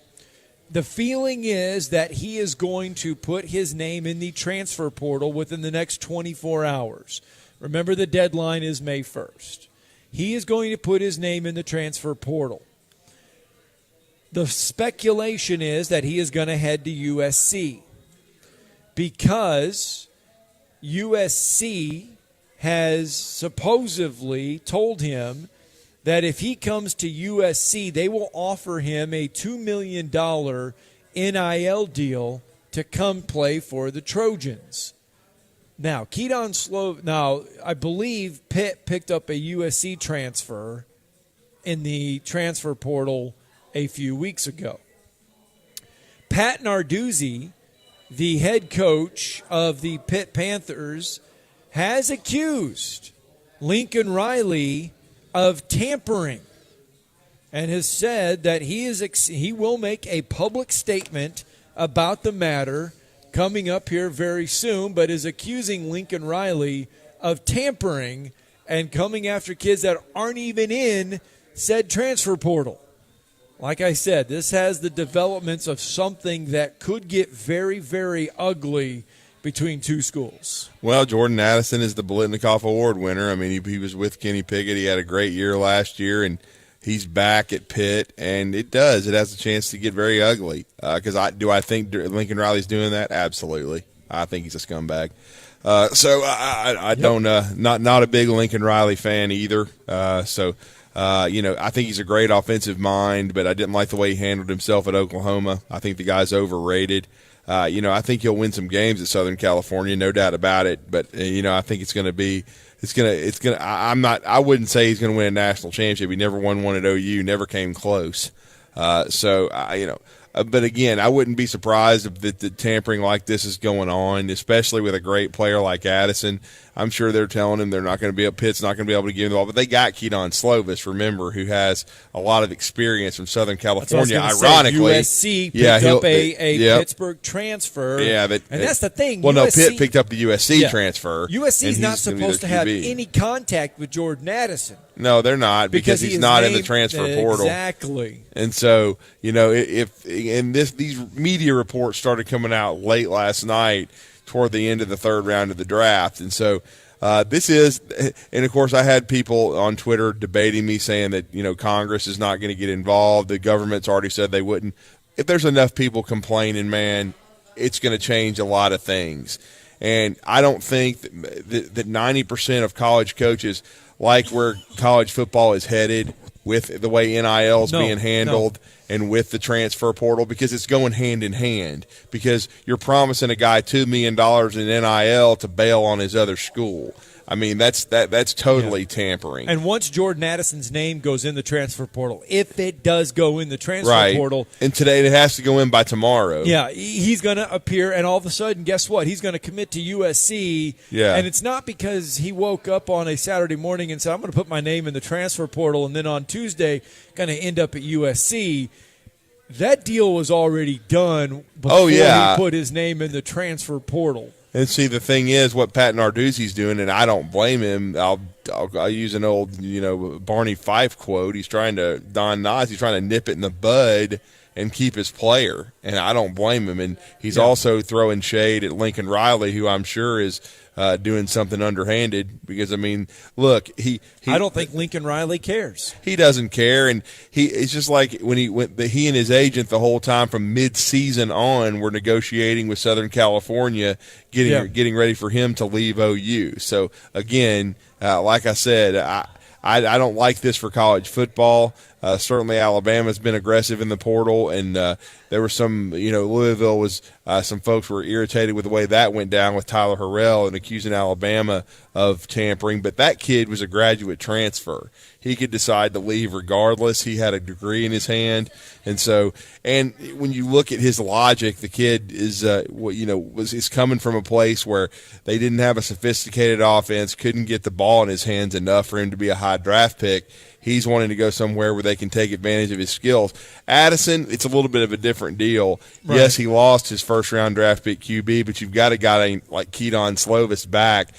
The feeling is that he is going to put his name in the transfer portal within the next 24 hours. Remember, the deadline is May 1st. He is going to put his name in the transfer portal. The speculation is that he is going to head to USC because USC has supposedly told him that if he comes to USC, they will offer him a $2 million NIL deal to come play for the Trojans. Now, I believe Pitt picked up a USC transfer in the transfer portal a few weeks ago. Pat Narduzzi, the head coach of the Pitt Panthers, has accused Lincoln Riley of tampering and has said that he will make a public statement about the matter coming up here very soon, but is accusing Lincoln Riley of tampering and coming after kids that aren't even in said transfer portal. Like I said, this has the developments of something that could get very, very ugly between two schools. Well, Jordan Addison is the Biletnikoff Award winner. I mean, he was with Kenny Pickett. He had a great year last year, and he's back at Pitt, and it has a chance to get very ugly. Because I think Lincoln Riley's doing that? Absolutely. I think he's a scumbag. So I don't not a big Lincoln Riley fan either. I think he's a great offensive mind, but I didn't like the way he handled himself at Oklahoma. I think the guy's overrated. I think he'll win some games at Southern California, no doubt about it. But I think I wouldn't say he's going to win a national championship. He never won one at OU, never came close. But again, I wouldn't be surprised if the tampering like this is going on, especially with a great player like Addison. I'm sure they're telling him Pitt's not going to be able to give him the ball. But they got Keaton Slovis, remember, who has a lot of experience from Southern California. Ironically, USC picked up a Pittsburgh transfer. Yeah, and that's the thing. Pitt picked up the USC transfer. USC is not supposed to have any contact with Jordan Addison. No, they're not because he's not in the transfer portal. Exactly. And so, these media reports started coming out late last night toward the end of the third round of the draft. And so and of course I had people on Twitter debating me saying that, Congress is not going to get involved. The government's already said they wouldn't. If there's enough people complaining, man, it's going to change a lot of things. And I don't think that 90% of college coaches like where college football is headed with the way NIL is being handled and with the transfer portal, because it's going hand in hand, because you're promising a guy $2 million in NIL to bail on his other school. I mean, that's totally tampering. And once Jordan Addison's name goes in the transfer portal, if it does go in the transfer portal. And today it has to go in by tomorrow. Yeah, he's going to appear, and all of a sudden, guess what? He's going to commit to USC. Yeah. And it's not because he woke up on a Saturday morning and said, I'm going to put my name in the transfer portal, and then on Tuesday going to end up at USC. That deal was already done before he put his name in the transfer portal. And see, the thing is, what Pat Narduzzi's doing, and I don't blame him. I'll use an old, Barney Fife quote. He's trying to nip it in the bud and keep his player, and I don't blame him. And he's also throwing shade at Lincoln Riley, who I'm sure is doing something underhanded. Because I mean, look, I don't think Lincoln Riley cares. He doesn't care, and it's just like when he and his agent the whole time from mid-season on were negotiating with Southern California, getting ready for him to leave OU. So again, like I said, I don't like this for college football. Certainly Alabama's been aggressive in the portal, and there were some, Louisville was some folks were irritated with the way that went down with Tyler Harrell and accusing Alabama of tampering. But that kid was a graduate transfer. He could decide to leave regardless. He had a degree in his hand. And when you look at his logic, the kid is coming from a place where they didn't have a sophisticated offense, couldn't get the ball in his hands enough for him to be a high draft pick. He's wanting to go somewhere where they can take advantage of his skills. Addison, it's a little bit of a different deal. Right. Yes, he lost his first-round draft pick QB, but you've got a guy like Keaton Slovis back.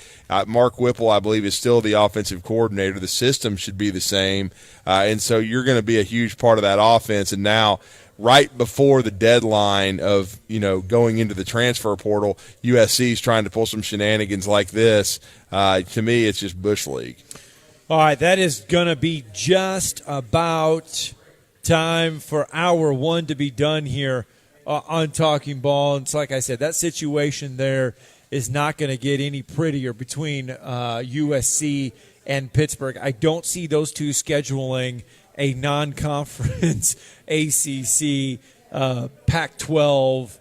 Mark Whipple, I believe, is still the offensive coordinator. The system should be the same. And so you're going to be a huge part of that offense. And now, right before the deadline of, going into the transfer portal, USC is trying to pull some shenanigans like this. To me, it's just Bush League. All right, that is going to be just about time for hour one to be done here on Talking Ball. And it's like I said, that situation there is not going to get any prettier between USC and Pittsburgh. I don't see those two scheduling a non-conference ACC Pac-12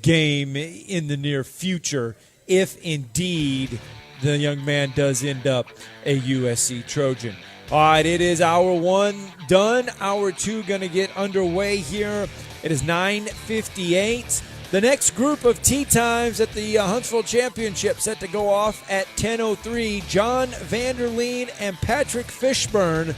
game in the near future if indeed the young man does end up a USC Trojan. All right, it is hour one done. Hour two going to get underway here. It is 9:58. The next group of tee times at the Huntsville Championship set to go off at 10:03. John Vanderleen and Patrick Fishburne,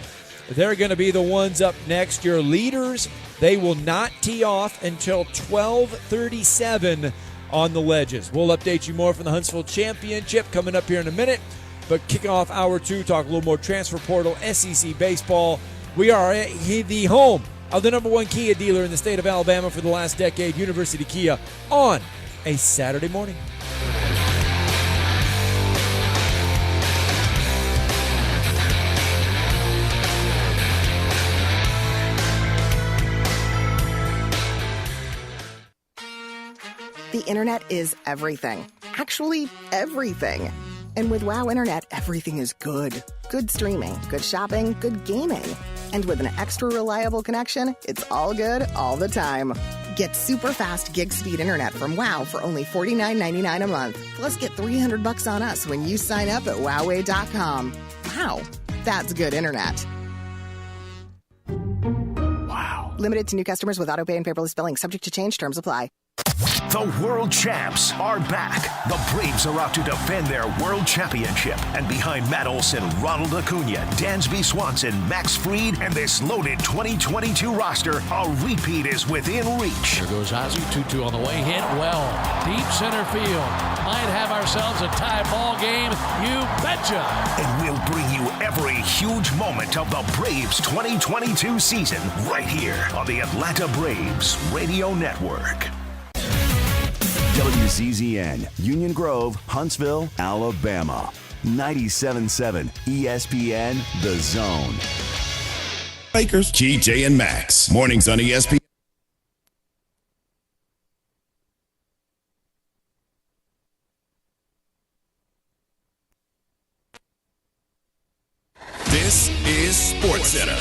they're going to be the ones up next. Your leaders, they will not tee off until 12:37 on the ledges. We'll update you more from the Huntsville Championship coming up here in a minute. But kicking off hour two, talk a little more transfer portal, SEC baseball. We are at the home of the number one Kia dealer in the state of Alabama for the last decade, University Kia, on a Saturday morning. The internet is everything. Actually, everything. And with WoW Internet, everything is good. Good streaming, good shopping, good gaming. And with an extra reliable connection, it's all good all the time. Get super fast gig speed internet from WoW for only $49.99 a month. Plus get $300 on us when you sign up at Wowway.com. Wow, that's good internet. Wow. Limited to new customers with autopay and paperless billing. Subject to change. Terms apply. The world champs are back. The Braves are out to defend their world championship. And behind Matt Olson, Ronald Acuna, Dansby Swanson, Max Fried, and this loaded 2022 roster, a repeat is within reach. There goes Ozzie, 2-2 on the way, hit well. Deep center field. Might have ourselves a tie ball game. You betcha. And we'll bring you every huge moment of the Braves 2022 season right here on the Atlanta Braves Radio Network. WCZN, Union Grove, Huntsville, Alabama. 97.7 ESPN, The Zone. Lakers, TJ and Max. Mornings on ESPN. This is SportsCenter.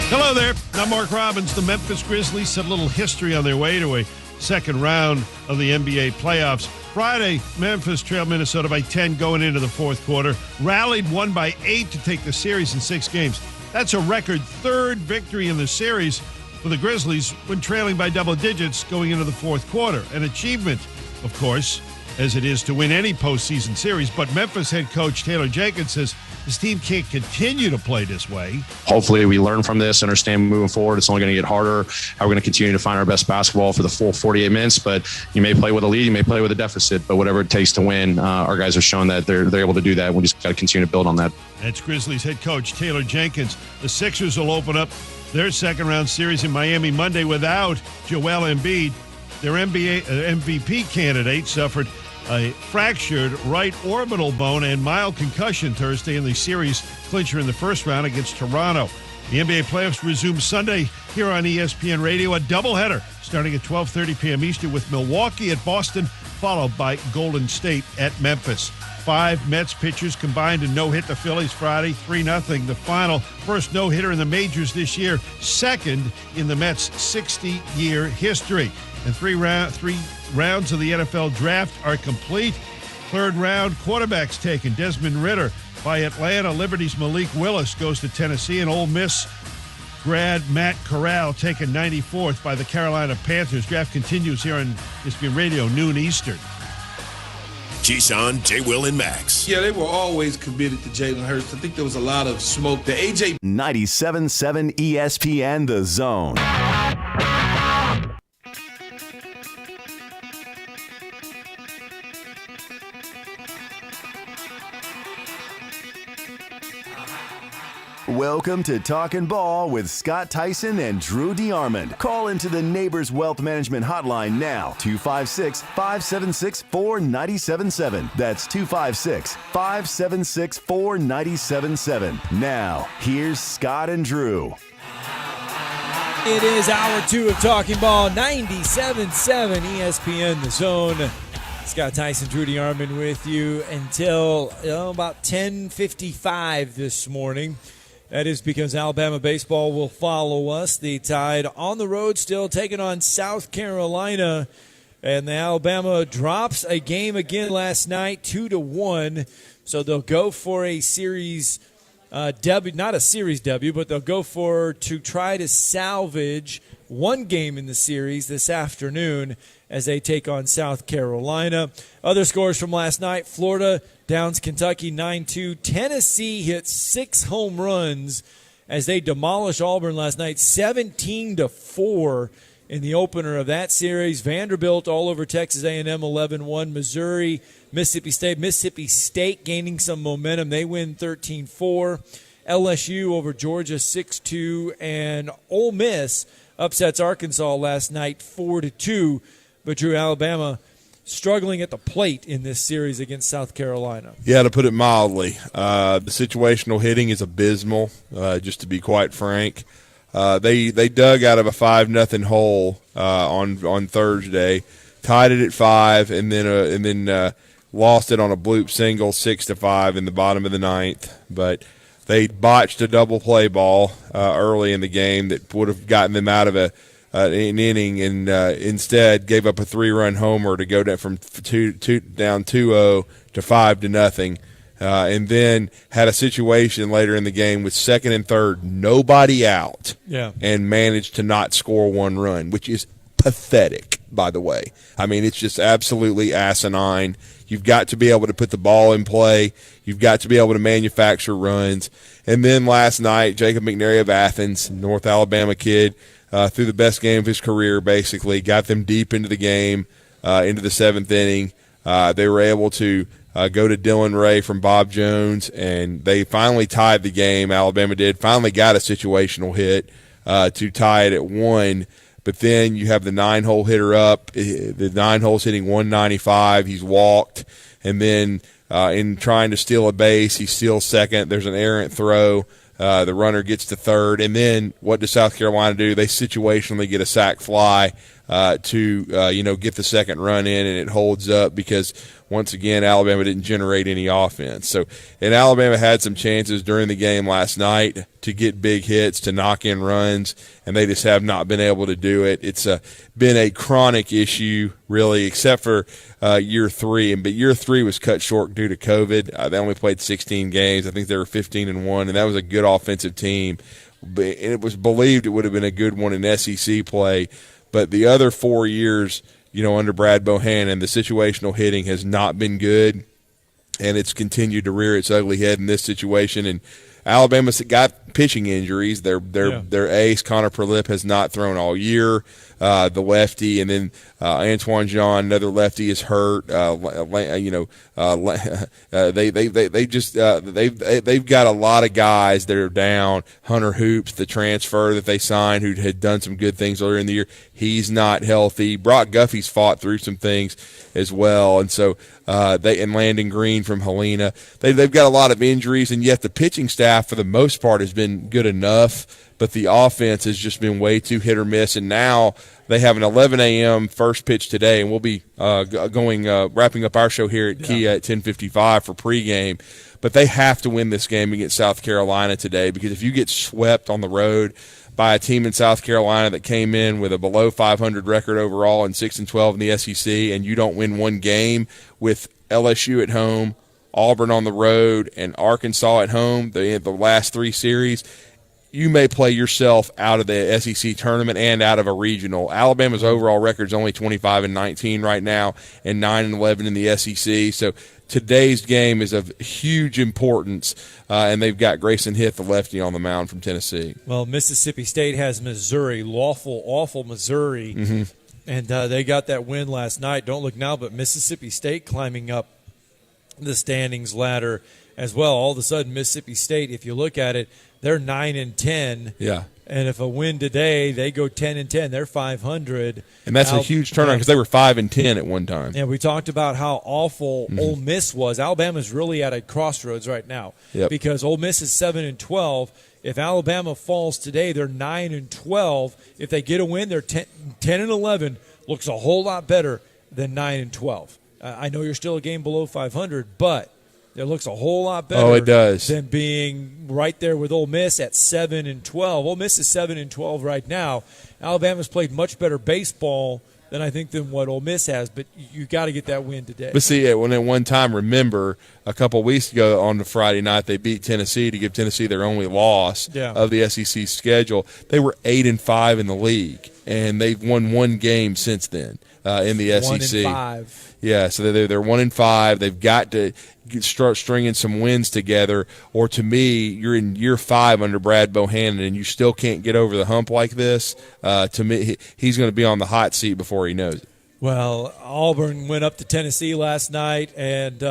Hello there. I'm Mark Robbins. The Memphis Grizzlies set a little history on their way to a second round of the NBA playoffs. Friday, Memphis trailed Minnesota by 10 going into the fourth quarter, rallied, won by 8 to take the series in 6 games. That's a record third victory in the series for the Grizzlies when trailing by double digits going into the fourth quarter. An achievement, of course, as it is to win any postseason series. But Memphis head coach Taylor Jenkins says his team can't continue to play this way. Hopefully we learn from this, understand moving forward. It's only going to get harder. How we're going to continue to find our best basketball for the full 48 minutes. But you may play with a lead, you may play with a deficit, but whatever it takes to win, our guys have shown that they're able to do that. We just got to continue to build on that. That's Grizzlies head coach Taylor Jenkins. The Sixers will open up their second round series in Miami Monday without Joel Embiid. Their MVP candidate suffered a fractured right orbital bone and mild concussion Thursday in the series clincher in the first round against Toronto. The NBA playoffs resume Sunday here on ESPN Radio, a doubleheader starting at 12:30 p.m. Eastern with Milwaukee at Boston, followed by Golden State at Memphis. 5 Mets pitchers combined to no-hit the Phillies Friday, 3-0 the final. First no-hitter in the majors this year, second in the Mets' 60-year history. And three rounds of the NFL draft are complete. Third round quarterbacks taken. Desmond Ridder by Atlanta. Liberty's Malik Willis goes to Tennessee, and Ole Miss grad Matt Corral taken 94th by the Carolina Panthers. Draft continues here on ESPN Radio, noon Eastern. Keyshawn, J. Will, and Max. Yeah, they were always committed to Jalen Hurts. I think there was a lot of smoke. The AJ 97.7 ESPN The Zone. Welcome to Talkin Ball with Scott Theisen and Drew DeArmond. Call into the Neighbors Wealth Management Hotline now, 256-576-4977. That's 256-576-4977. Now, here's Scott and Drew. It is hour 2 of Talking Ball, 97.7 ESPN The Zone. Scott Theisen, Drew DeArmond with you until about 10:55 this morning. That is because Alabama baseball will follow us. The Tide on the road still taking on South Carolina. And the Alabama drops a game again last night, 2-1. So they'll go for a series W, not a series W, but they'll go to try to salvage one game in the series this afternoon as they take on South Carolina. Other scores from last night: Florida downs Kentucky 9-2. Tennessee hit 6 home runs as they demolish Auburn last night, 17-4 in the opener of that series. Vanderbilt all over Texas A&M, 11-1. Missouri, Mississippi State gaining some momentum. They win 13-4. LSU over Georgia 6-2, and Ole Miss upsets Arkansas last night 4-2. But Drew, Alabama struggling at the plate in this series against South Carolina. Yeah, to put it mildly. The situational hitting is abysmal, just to be quite frank. They dug out of a 5-0 hole on Thursday, tied it at 5, and then lost it on a bloop single 6-5 in the bottom of the 9th. But they botched a double play ball early in the game that would have gotten them out of an inning, and instead gave up a 3-run homer to go down from down 2-0 to 5-0, and then had a situation later in the game with second and third, nobody out, and managed to not score 1 run, which is pathetic, by the way. I mean, it's just absolutely asinine. You've got to be able to put the ball in play. You've got to be able to manufacture runs. And then last night, Jacob Mccreary of Athens, North Alabama kid, threw the best game of his career, basically, got them deep into the game, into the 7th inning. They were able to go to Dylan Ray from Bob Jones, and they finally tied the game. Alabama did. Finally got a situational hit to tie it at 1. But then you have the 9-hole hitter up. The 9 holes hitting 195. He's walked. And then in trying to steal a base, he steals second. There's an errant throw. The runner gets to third. And then what does South Carolina do? They situationally get a sac fly to get the second run in, and it holds up because, once again, Alabama didn't generate any offense. And Alabama had some chances during the game last night to get big hits, to knock in runs, and they just have not been able to do it. It's been a chronic issue, really, except for year 3. But year 3 was cut short due to COVID. They only played 16 games. I think they were 15-1, and that was a good offensive team. And it was believed it would have been a good one in SEC play. But the other 4 years, under Brad Bohannon, the situational hitting has not been good, and it's continued to rear its ugly head in this situation. And Alabama's got pitching injuries. Their ace, Connor Prelip, has not thrown all year. The lefty, and then Antoine Jean, another lefty, is hurt. They've got a lot of guys that are down. Hunter Hoops, the transfer that they signed, who had done some good things earlier in the year, he's not healthy. Brock Guffey's fought through some things as well, and Landon Green from Helena. They've got a lot of injuries, and yet the pitching staff half, for the most part, has been good enough, but the offense has just been way too hit or miss. And now they have an 11 a.m. first pitch today, and we'll be wrapping up our show here at Kia at 10:55 for pregame. But they have to win this game against South Carolina today, because if you get swept on the road by a team in South Carolina that came in with a below 500 record overall and 6-12 in the SEC, and you don't win one game with LSU at home, Auburn on the road, and Arkansas at home, the last three series, you may play yourself out of the SEC tournament and out of a regional. Alabama's overall record is only 25-19 right now, and 9-11 in the SEC. So today's game is of huge importance, and they've got Grayson Hitt, the lefty, on the mound from Tennessee. Well, Mississippi State has Missouri, awful Missouri, and they got that win last night. Don't look now, but Mississippi State climbing up the standings ladder as well. All of a sudden, Mississippi State, if you look at it, they're 9-10. Yeah. And if a win today, they go 10-10. They're 500. And that's a huge turnaround, because they were 5-10 at one time. And we talked about how awful Ole Miss was. Alabama's really at a crossroads right now, because Ole Miss is 7-12. If Alabama falls today, they're 9-12. If they get a win, they're 10-11. Looks a whole lot better than 9-12. I know you're still a game below 500, but it looks a whole lot better. Oh, it does. Than being right there with Ole Miss at 7-12. Ole Miss is 7-12 right now. Alabama's played much better baseball than what Ole Miss has, but you got to get that win today. But see, when at one time, remember, a couple of weeks ago on the Friday night, they beat Tennessee to give Tennessee their only loss of the SEC schedule. They were 8-5 in the league, and they've won one game since then in the SEC. 1-5. Yeah, so they're 1-5. They've got to start stringing some wins together, or to me, you're in year 5 under Brad Bohannon, and you still can't get over the hump like this. To me, he's going to be on the hot seat before he knows it. Well, Auburn went up to Tennessee last night and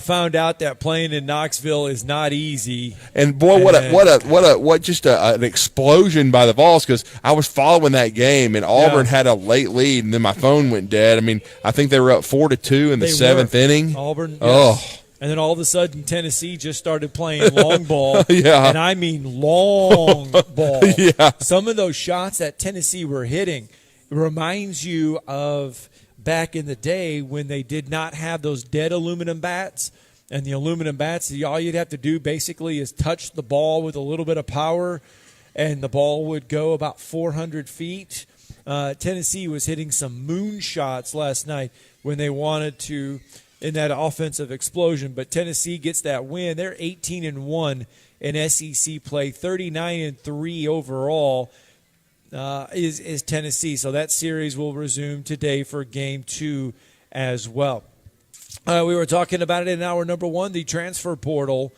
found out that playing in Knoxville is not easy. And boy, what just an explosion by the Vols, because I was following that game, and Auburn had a late lead, and then my phone went dead. I mean, I think they were up 4-2 in the 7th inning. Auburn, yes. Oh. And then all of a sudden, Tennessee just started playing long ball. Yeah. And I mean long ball. Yeah. Some of those shots that Tennessee were hitting reminds you of back in the day when they did not have those dead aluminum bats. And the aluminum bats, all you'd have to do basically is touch the ball with a little bit of power, and the ball would go about 400 feet. Tennessee was hitting some moon shots last night when they wanted to in that offensive explosion. But Tennessee gets that win. They're 18-1 in SEC play, 39-3 overall. Is Tennessee. So that series will resume today for Game 2 as well. We were talking about it in hour number 1. The transfer portal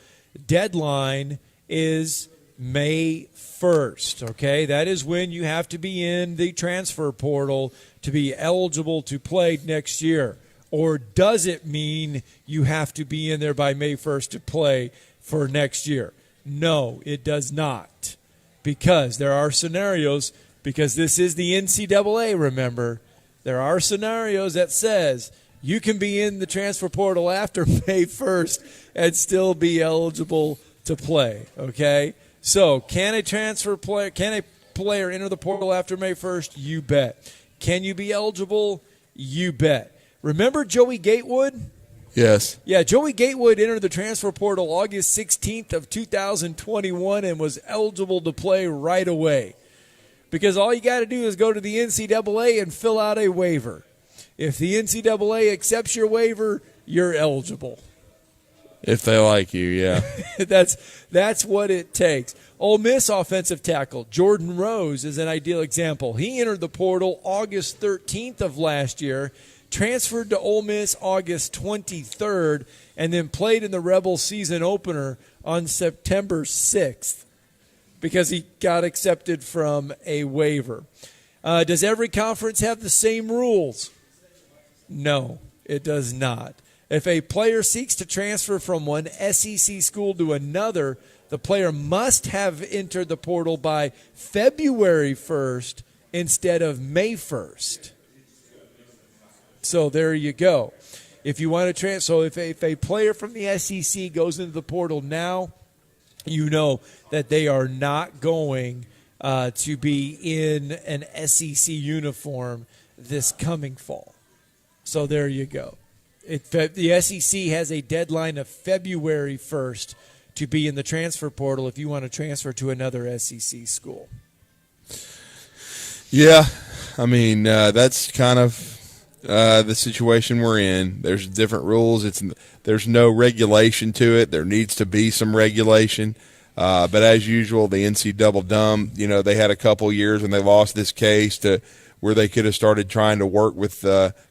deadline is May 1st, okay? That is when you have to be in the transfer portal to be eligible to play next year. Or does it mean you have to be in there by May 1st to play for next year? No, it does not. Because there are scenarios, because this is the NCAA, remember, there are scenarios that says you can be in the transfer portal after May 1st and still be eligible to play, okay? So can a player enter the portal after May 1st? You bet. Can you be eligible? You bet. Remember Joey Gatewood? Yes. Yeah, Joey Gatewood entered the transfer portal August 16th of 2021 and was eligible to play right away. Because all you got to do is go to the NCAA and fill out a waiver. If the NCAA accepts your waiver, you're eligible. If they like you, yeah. That's what it takes. Ole Miss offensive tackle Jordan Rose is an ideal example. He entered the portal August 13th of last year, transferred to Ole Miss August 23rd, and then played in the Rebel season opener on September 6th because he got accepted from a waiver. Does every conference have the same rules? No, it does not. If a player seeks to transfer from one SEC school to another, the player must have entered the portal by February 1st instead of May 1st. So there you go. If you want to transfer, so if a player from the SEC goes into the portal now, you know that they are not going to be in an SEC uniform this coming fall. So there you go. The SEC has a deadline of February 1st to be in the transfer portal if you want to transfer to another SEC school. Yeah, I mean, that's kind of the situation we're in. There's different rules. There's no regulation to it. There needs to be some regulation. But as usual, the NC Double Dumb, they had a couple years when they lost this case to where they could have started trying to work with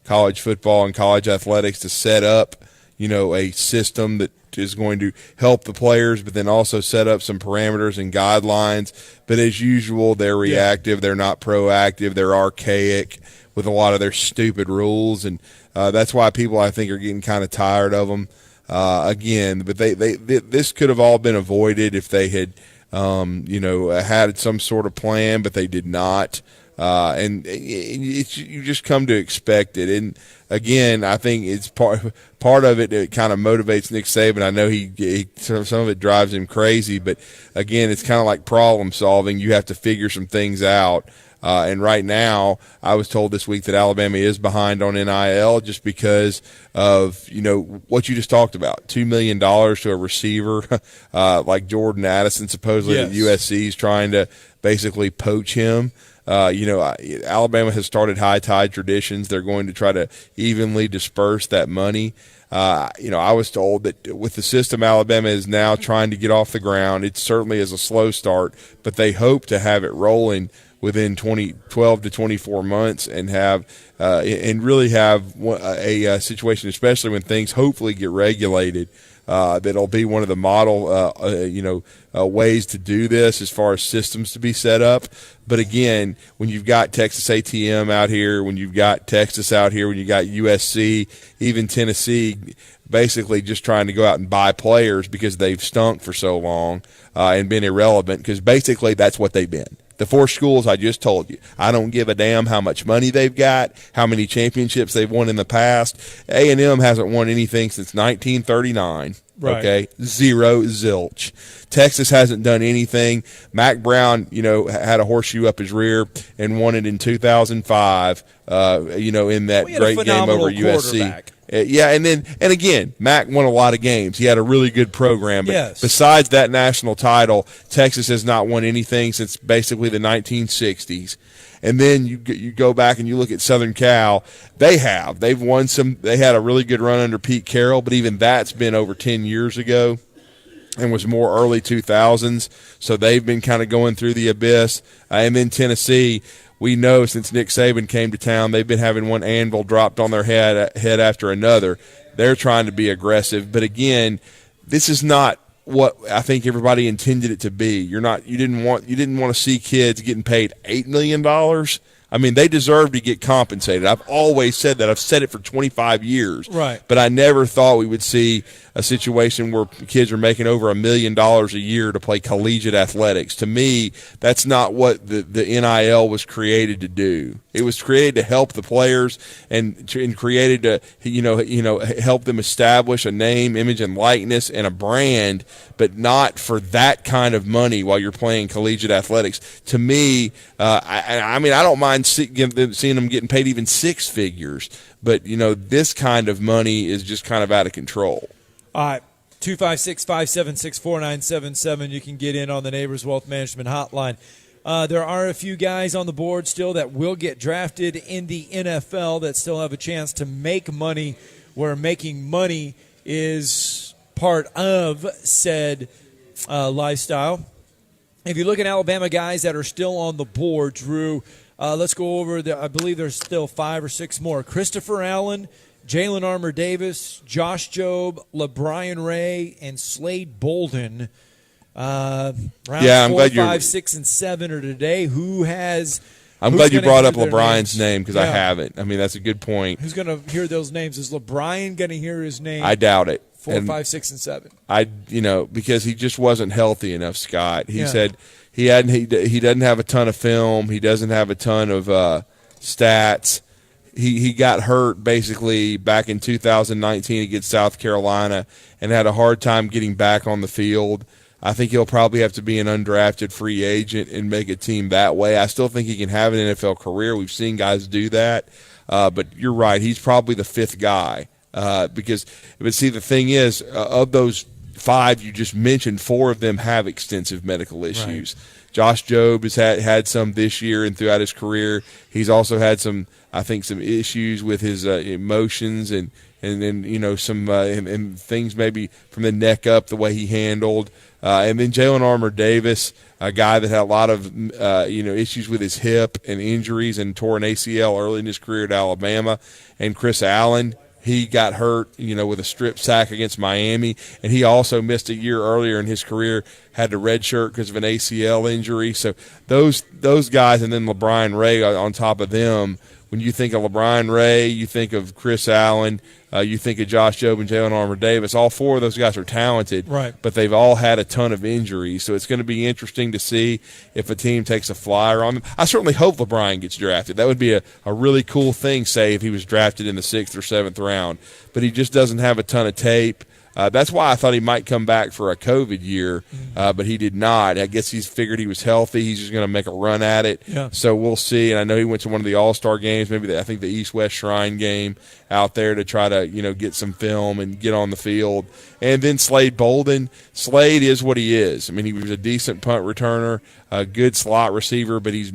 college football and college athletics to set up, a system that is going to help the players, but then also set up some parameters and guidelines. But as usual, they're reactive. They're not proactive. They're archaic with a lot of their stupid rules. And that's why people, I think, are getting kind of tired of them. Again, but this could have all been avoided if they had, had some sort of plan, but they did not. And you just come to expect it. And again, I think it's part of it. It kind of motivates Nick Saban. I know some of it drives him crazy, but again, it's kind of like problem solving. You have to figure some things out. And right now, I was told this week that Alabama is behind on NIL just because of, what you just talked about, $2 million to a receiver like Jordan Addison, supposedly that USC is trying to basically poach him. Alabama has started high tide traditions. They're going to try to evenly disperse that money. I was told that with the system Alabama is now trying to get off the ground, it certainly is a slow start, but they hope to have it rolling within 12 to 24 months and have really have a situation, especially when things hopefully get regulated, that'll be one of the model ways to do this as far as systems to be set up. But again, when you've got Texas A&M out here, when you've got Texas out here, when you got USC, even Tennessee, basically just trying to go out and buy players because they've stunk for so long and been irrelevant, because basically that's what they've been. The four schools I just told you, I don't give a damn how much money they've got, how many championships they've won in the past. A&M hasn't won anything since 1939. Right. Okay, zero, zilch. Texas hasn't done anything. Mac Brown, had a horseshoe up his rear and won it in 2005. In that great game over USC. And again, Mac won a lot of games. He had a really good program. But besides that national title, Texas has not won anything since basically the 1960s. And then you go back and you look at Southern Cal. They've won some. They had a really good run under Pete Carroll, but even that's been over 10 years ago and was more early 2000s. So they've been kind of going through the abyss. And then Tennessee, we know since Nick Saban came to town, they've been having one anvil dropped on their head after another. They're trying to be aggressive. But again, this is not what I think everybody intended it to be. You didn't want to see kids getting paid $8 million. I mean, they deserve to get compensated. I've always said that. I've said it for 25 years. Right. But I never thought we would see a situation where kids are making over $1 million a year to play collegiate athletics. To me, that's not what the NIL was created to do. It was created to help the players and created to help them establish a name, image, and likeness and a brand, but not for that kind of money while you're playing collegiate athletics. To me, I don't mind seeing them getting paid even six figures, but this kind of money is just kind of out of control. All right, 256-576-4977. You can get in on the Neighbors Wealth Management Hotline. There are a few guys on the board still that will get drafted in the NFL that still have a chance to make money, where making money is part of said lifestyle. If you look at Alabama guys that are still on the board, Drew, let's go over I believe there's still 5 or 6 more. Christopher Allen, Jalen Armour-Davis, Josh Jobe, LeBrian Ray, and Slade Bolden. Round 4, 5, 6, and 7 are today. I'm glad you brought up LeBron's name because I haven't. I mean, that's a good point. Who's going to hear those names? Is LeBron going to hear his name? I doubt it. 4, 5, 6, and 7. Because he just wasn't healthy enough, Scott. He said he doesn't have a ton of film. He doesn't have a ton of stats. He got hurt basically back in 2019 against South Carolina and had a hard time getting back on the field. I think he'll probably have to be an undrafted free agent and make a team that way. I still think he can have an NFL career. We've seen guys do that. But you're right. He's probably the fifth guy but see, the thing is, of those 5 you just mentioned, 4 of them have extensive medical issues. Right. Josh Jobe has had some this year and throughout his career. He's also had some issues with his emotions and some and things maybe from the neck up, the way he handled. And then Jalen Armour-Davis, a guy that had a lot of issues with his hip and injuries and tore an ACL early in his career at Alabama. And Chris Allen, he got hurt, with a strip sack against Miami, and he also missed a year earlier in his career, had to redshirt because of an ACL injury. So those guys, and then LeBron Ray on top of them. When you think of LeBron Ray, you think of Chris Allen, you think of Josh Jobe and Jalen Armour-Davis. All 4 of those guys are talented, right, but they've all had a ton of injuries. So it's going to be interesting to see if a team takes a flyer on them. I certainly hope LeBron gets drafted. That would be a really cool thing, say, if he was drafted in the 6th or 7th round. But he just doesn't have a ton of tape. That's why I thought he might come back for a COVID year, but he did not. I guess he's figured he was healthy. He's just going to make a run at it. Yeah. So we'll see. And I know he went to one of the All-Star games, maybe I think the East-West Shrine game out there to try to get some film and get on the field. And then Slade Bolden. Slade is what he is. I mean, he was a decent punt returner, a good slot receiver, but he's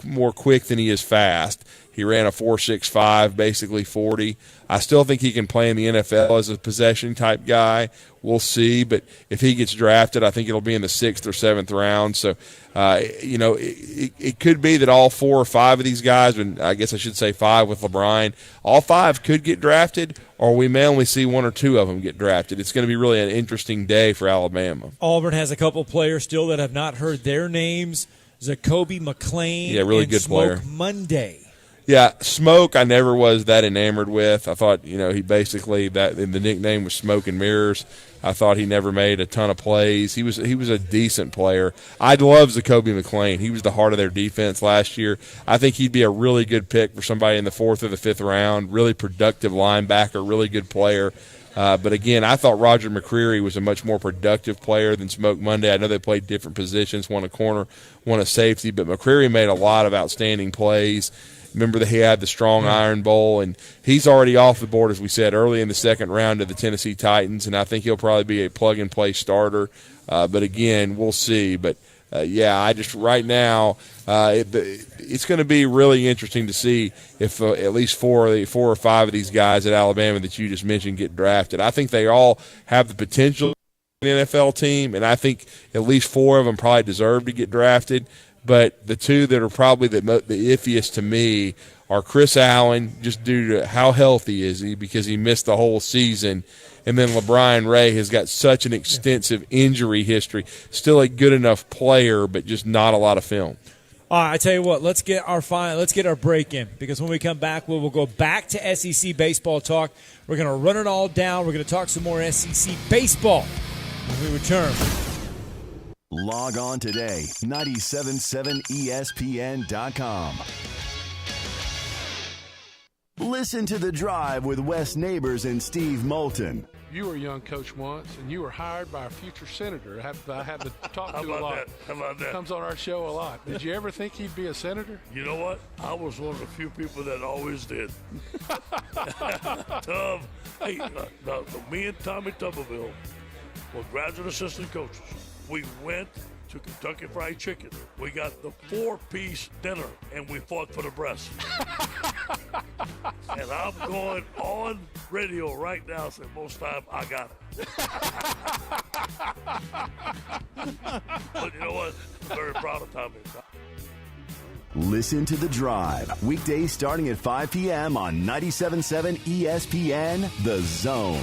more quick than he is fast. He ran a 4.65, basically 40. I still think he can play in the NFL as a possession-type guy. We'll see. But if he gets drafted, I think it'll be in the 6th or 7th round. So, it could be that all 4 or 5 of these guys, and I guess I should say 5 with LeBron, all 5 could get drafted, or we may only see 1 or 2 of them get drafted. It's going to be really an interesting day for Alabama. Auburn has a couple players still that have not heard their names. Zacoby McClain really and good Smoke player. Monday. Yeah, Smoke I never was that enamored with. I thought, he basically, the nickname was Smoke and Mirrors. I thought he never made a ton of plays. He was a decent player. I love Zacoby McClain. He was the heart of their defense last year. I think he'd be a really good pick for somebody in the 4th or the 5th round. Really productive linebacker, really good player. But again, I thought Roger McCreary was a much more productive player than Smoke Monday. I know they played different positions, one a corner, one a safety, but McCreary made a lot of outstanding plays. Remember that he had the strong Iron Bowl, and he's already off the board, as we said, early in the 2nd round of the Tennessee Titans, and I think he'll probably be a plug-and-play starter. But again, we'll see. But, I just right now it's going to be really interesting to see if at least 4 or 5 of these guys at Alabama that you just mentioned get drafted. I think they all have the potential in the NFL team, and I think at least 4 of them probably deserve to get drafted. But the 2 that are probably the iffiest to me are Chris Allen, just due to how healthy is he, because he missed the whole season. And then LeBron Ray has got such an extensive injury history. Still a good enough player, but just not a lot of film. All right, I tell you what, let's get our break in, because when we come back, we'll go back to SEC baseball talk. We're going to run it all down. We're going to talk some more SEC baseball when we return. Log on today, 977ESPN.com. Listen to The Drive with Wes Neighbors and Steve Moulton. You were a young coach once, and you were hired by a future senator. I have to talk to a lot. How about that? He comes on our show a lot. Did you ever think he'd be a senator? You know what? I was one of the few people that always did. Tom, hey, me and Tommy Tuberville were graduate assistant coaches. We went to Kentucky Fried Chicken. We got the 4-piece dinner, and we fought for the breast. And I'm going on radio right now saying most time I got it. But you know what? I'm very proud of Tommy. Listen to The Drive, weekdays starting at 5 p.m. on 97.7 ESPN, The Zone.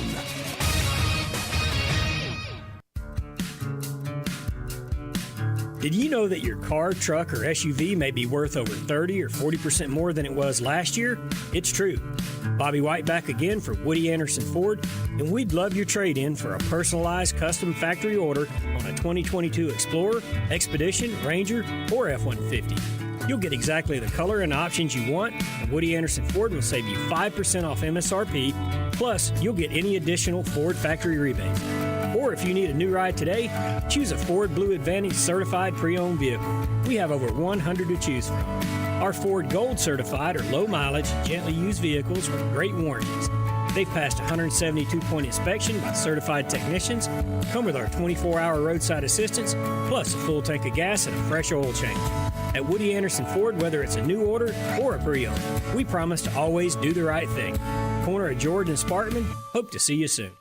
Did you know that your car, truck, or SUV may be worth over 30 or 40% more than it was last year? It's true. Bobby White back again for Woody Anderson Ford, and we'd love your trade-in for a personalized custom factory order on a 2022 Explorer, Expedition, Ranger, or F-150. You'll get exactly the color and options you want, and Woody Anderson Ford will save you 5% off MSRP, plus you'll get any additional Ford factory rebates. Or Or if you need a new ride today, choose a Ford Blue Advantage certified pre-owned vehicle. We have over 100 to choose from. Our Ford Gold certified or low mileage, gently used vehicles with great warranties. They've passed a 172-point inspection by certified technicians, come with our 24-hour roadside assistance, plus a full tank of gas and a fresh oil change. At Woody Anderson Ford, whether it's a new order or a pre-owned, we promise to always do the right thing. Corner of George and Sparkman, hope to see you soon.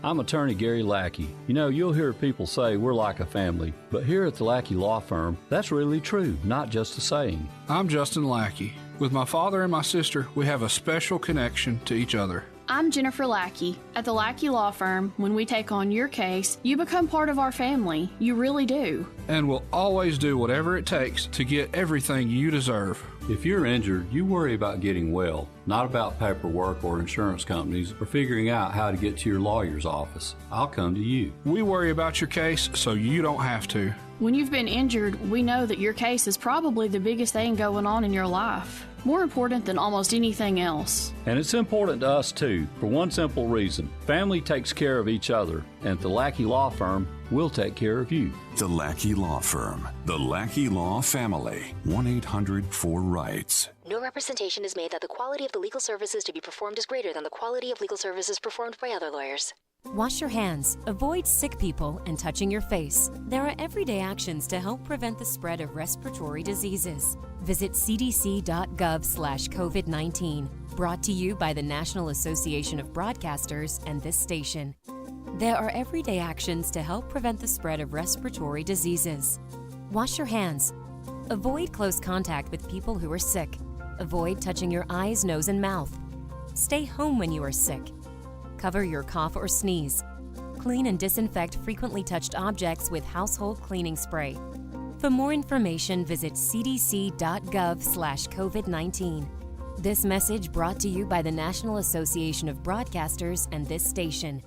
I'm attorney Gary Lackey. You know, you'll hear people say we're like a family, but here at the Lackey Law Firm, that's really true, not just a saying. I'm Justin Lackey. With my father and my sister, we have a special connection to each other. I'm Jennifer Lackey. At the Lackey Law Firm, when we take on your case, you become part of our family. You really do. And we'll always do whatever it takes to get everything you deserve. If you're injured, you worry about getting well, not about paperwork or insurance companies or figuring out how to get to your lawyer's office. I'll come to you. We worry about your case so you don't have to. When you've been injured, we know that your case is probably the biggest thing going on in your life. More important than almost anything else. And it's important to us too, for one simple reason. Family takes care of each other, and at the Lackey Law Firm, we'll take care of you. The Lackey Law Firm. The Lackey Law Family. 1-800-4-RIGHTS. No representation is made that the quality of the legal services to be performed is greater than the quality of legal services performed by other lawyers. Wash your hands, avoid sick people, and touching your face. There are everyday actions to help prevent the spread of respiratory diseases. Visit cdc.gov/COVID-19. Brought to you by the National Association of Broadcasters and this station. There are everyday actions to help prevent the spread of respiratory diseases. Wash your hands. Avoid close contact with people who are sick. Avoid touching your eyes, nose, and mouth. Stay home when you are sick. Cover your cough or sneeze. Clean and disinfect frequently touched objects with household cleaning spray. For more information, visit cdc.gov/COVID-19. This message brought to you by the National Association of Broadcasters and this station.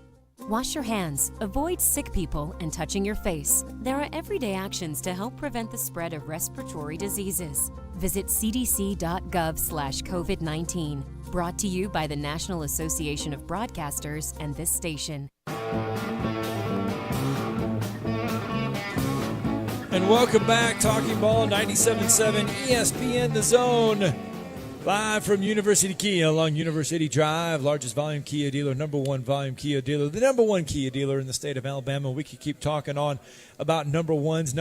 Wash your hands, avoid sick people, and touching your face. There are everyday actions to help prevent the spread of respiratory diseases. Visit cdc.gov/COVID-19. Brought to you by the National Association of Broadcasters and this station. And welcome back, Talking Ball, 97.7 ESPN The Zone. Live from University Kia along University Drive, largest volume Kia dealer, number one volume Kia dealer, the number one Kia dealer in the state of Alabama. We could keep talking on about number ones. Speaking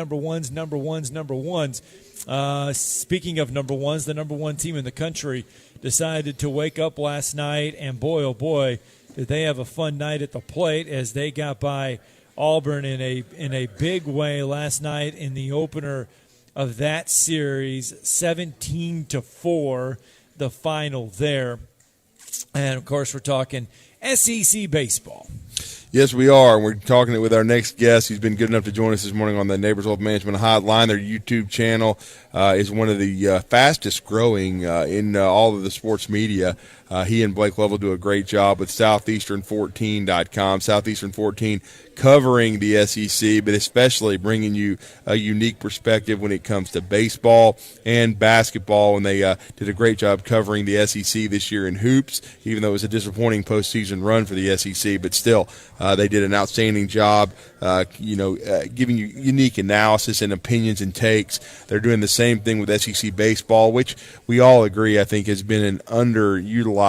of number ones, the number one team in the country decided to wake up last night, and boy, oh boy, did they have a fun night at the plate as they got by Auburn in a big way last night in the opener of that series, 17-4, the final there. And, of course, we're talking SEC baseball. Yes, we are. We're talking it with our next guest. He's been good enough to join us this morning on the Neighbors Wealth Management Hotline. Their YouTube channel is one of the fastest growing in all of the sports media. He and Blake Lovell do a great job with Southeastern14.com. Southeastern 14 covering the SEC, but especially bringing you a unique perspective when it comes to baseball and basketball. And they did a great job covering the SEC this year in hoops, even though it was a disappointing postseason run for the SEC. But still, they did an outstanding job, giving you unique analysis and opinions and takes. They're doing the same thing with SEC baseball, which we all agree, I think, has been an underutilized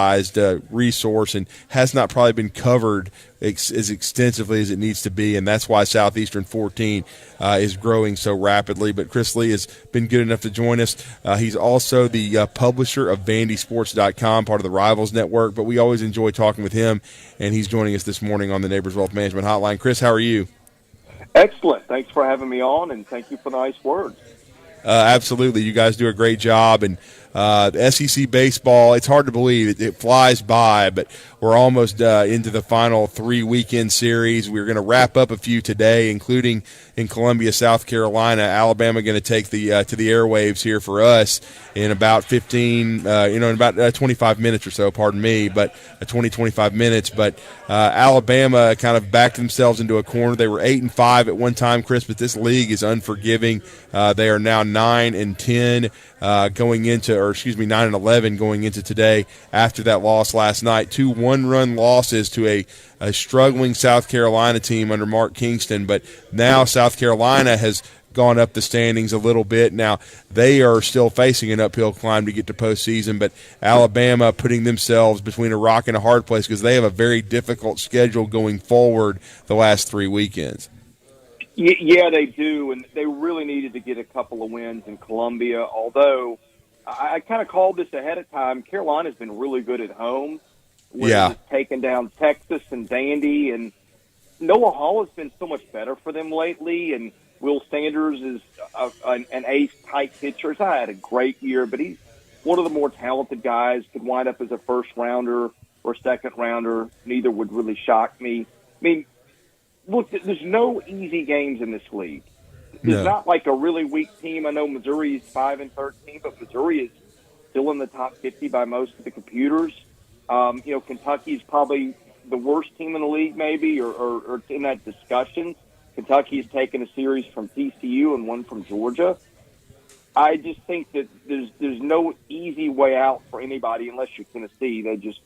resource and has not probably been covered as extensively as it needs to be, and that's why Southeastern 14 is growing so rapidly. But Chris Lee has been good enough to join us. He's also the publisher of VandySports.com, part of the Rivals Network, but we always enjoy talking with him, and he's joining us this morning on the Neighbors Wealth Management Hotline. Chris, how are you? Excellent. Thanks for having me on, and thank you for the nice words. Absolutely. You guys do a great job, and SEC baseball, it's hard to believe. It flies by, but we're almost into the final 3-weekend series. We're going to wrap up a few today, including in Columbia, South Carolina. Alabama going to take the to the airwaves here for us in about 25 minutes or so, pardon me, but 20-25 minutes. But Alabama kind of backed themselves into a corner. They were 8-5 at one time, Chris, but this league is unforgiving. They are now 9-10 going into, or 9-11 going into today after that loss last night. 2 1 one-run losses to a struggling South Carolina team under Mark Kingston. But now South Carolina has gone up the standings a little bit. Now they are still facing an uphill climb to get to postseason, but Alabama putting themselves between a rock and a hard place because they have a very difficult schedule going forward the last 3 weekends. Yeah, they do, and they really needed to get a couple of wins in Columbia, although I kind of called this ahead of time. Carolina's been really good at home. Yeah. Taking down Texas and Vandy, and Noah Hall has been so much better for them lately, and Will Sanders is an ace-type pitcher. He's not had a great year, but he's one of the more talented guys. Could wind up as a first-rounder or second-rounder. Neither would really shock me. I mean, look, there's no easy games in this league. It's not like a really weak team. I know Missouri is 5-13, but Missouri is still in the top 50 by most of the computers. Kentucky is probably the worst team in the league, maybe, or in that discussion. Kentucky has taken a series from TCU and one from Georgia. I just think that there's no easy way out for anybody unless you're Tennessee. They're just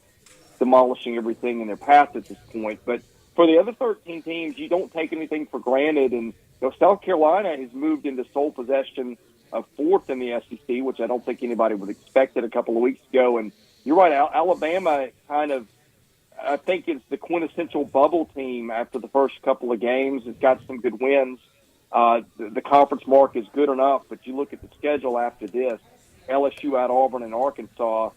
demolishing everything in their path at this point. But for the other 13 teams, you don't take anything for granted. And South Carolina has moved into sole possession of fourth in the SEC, which I don't think anybody would expect it a couple of weeks ago. And you're right, Alabama kind of, I think it's the quintessential bubble team after the first couple of games. It's got some good wins. The conference mark is good enough, but you look at the schedule after this, LSU at Auburn and Arkansas.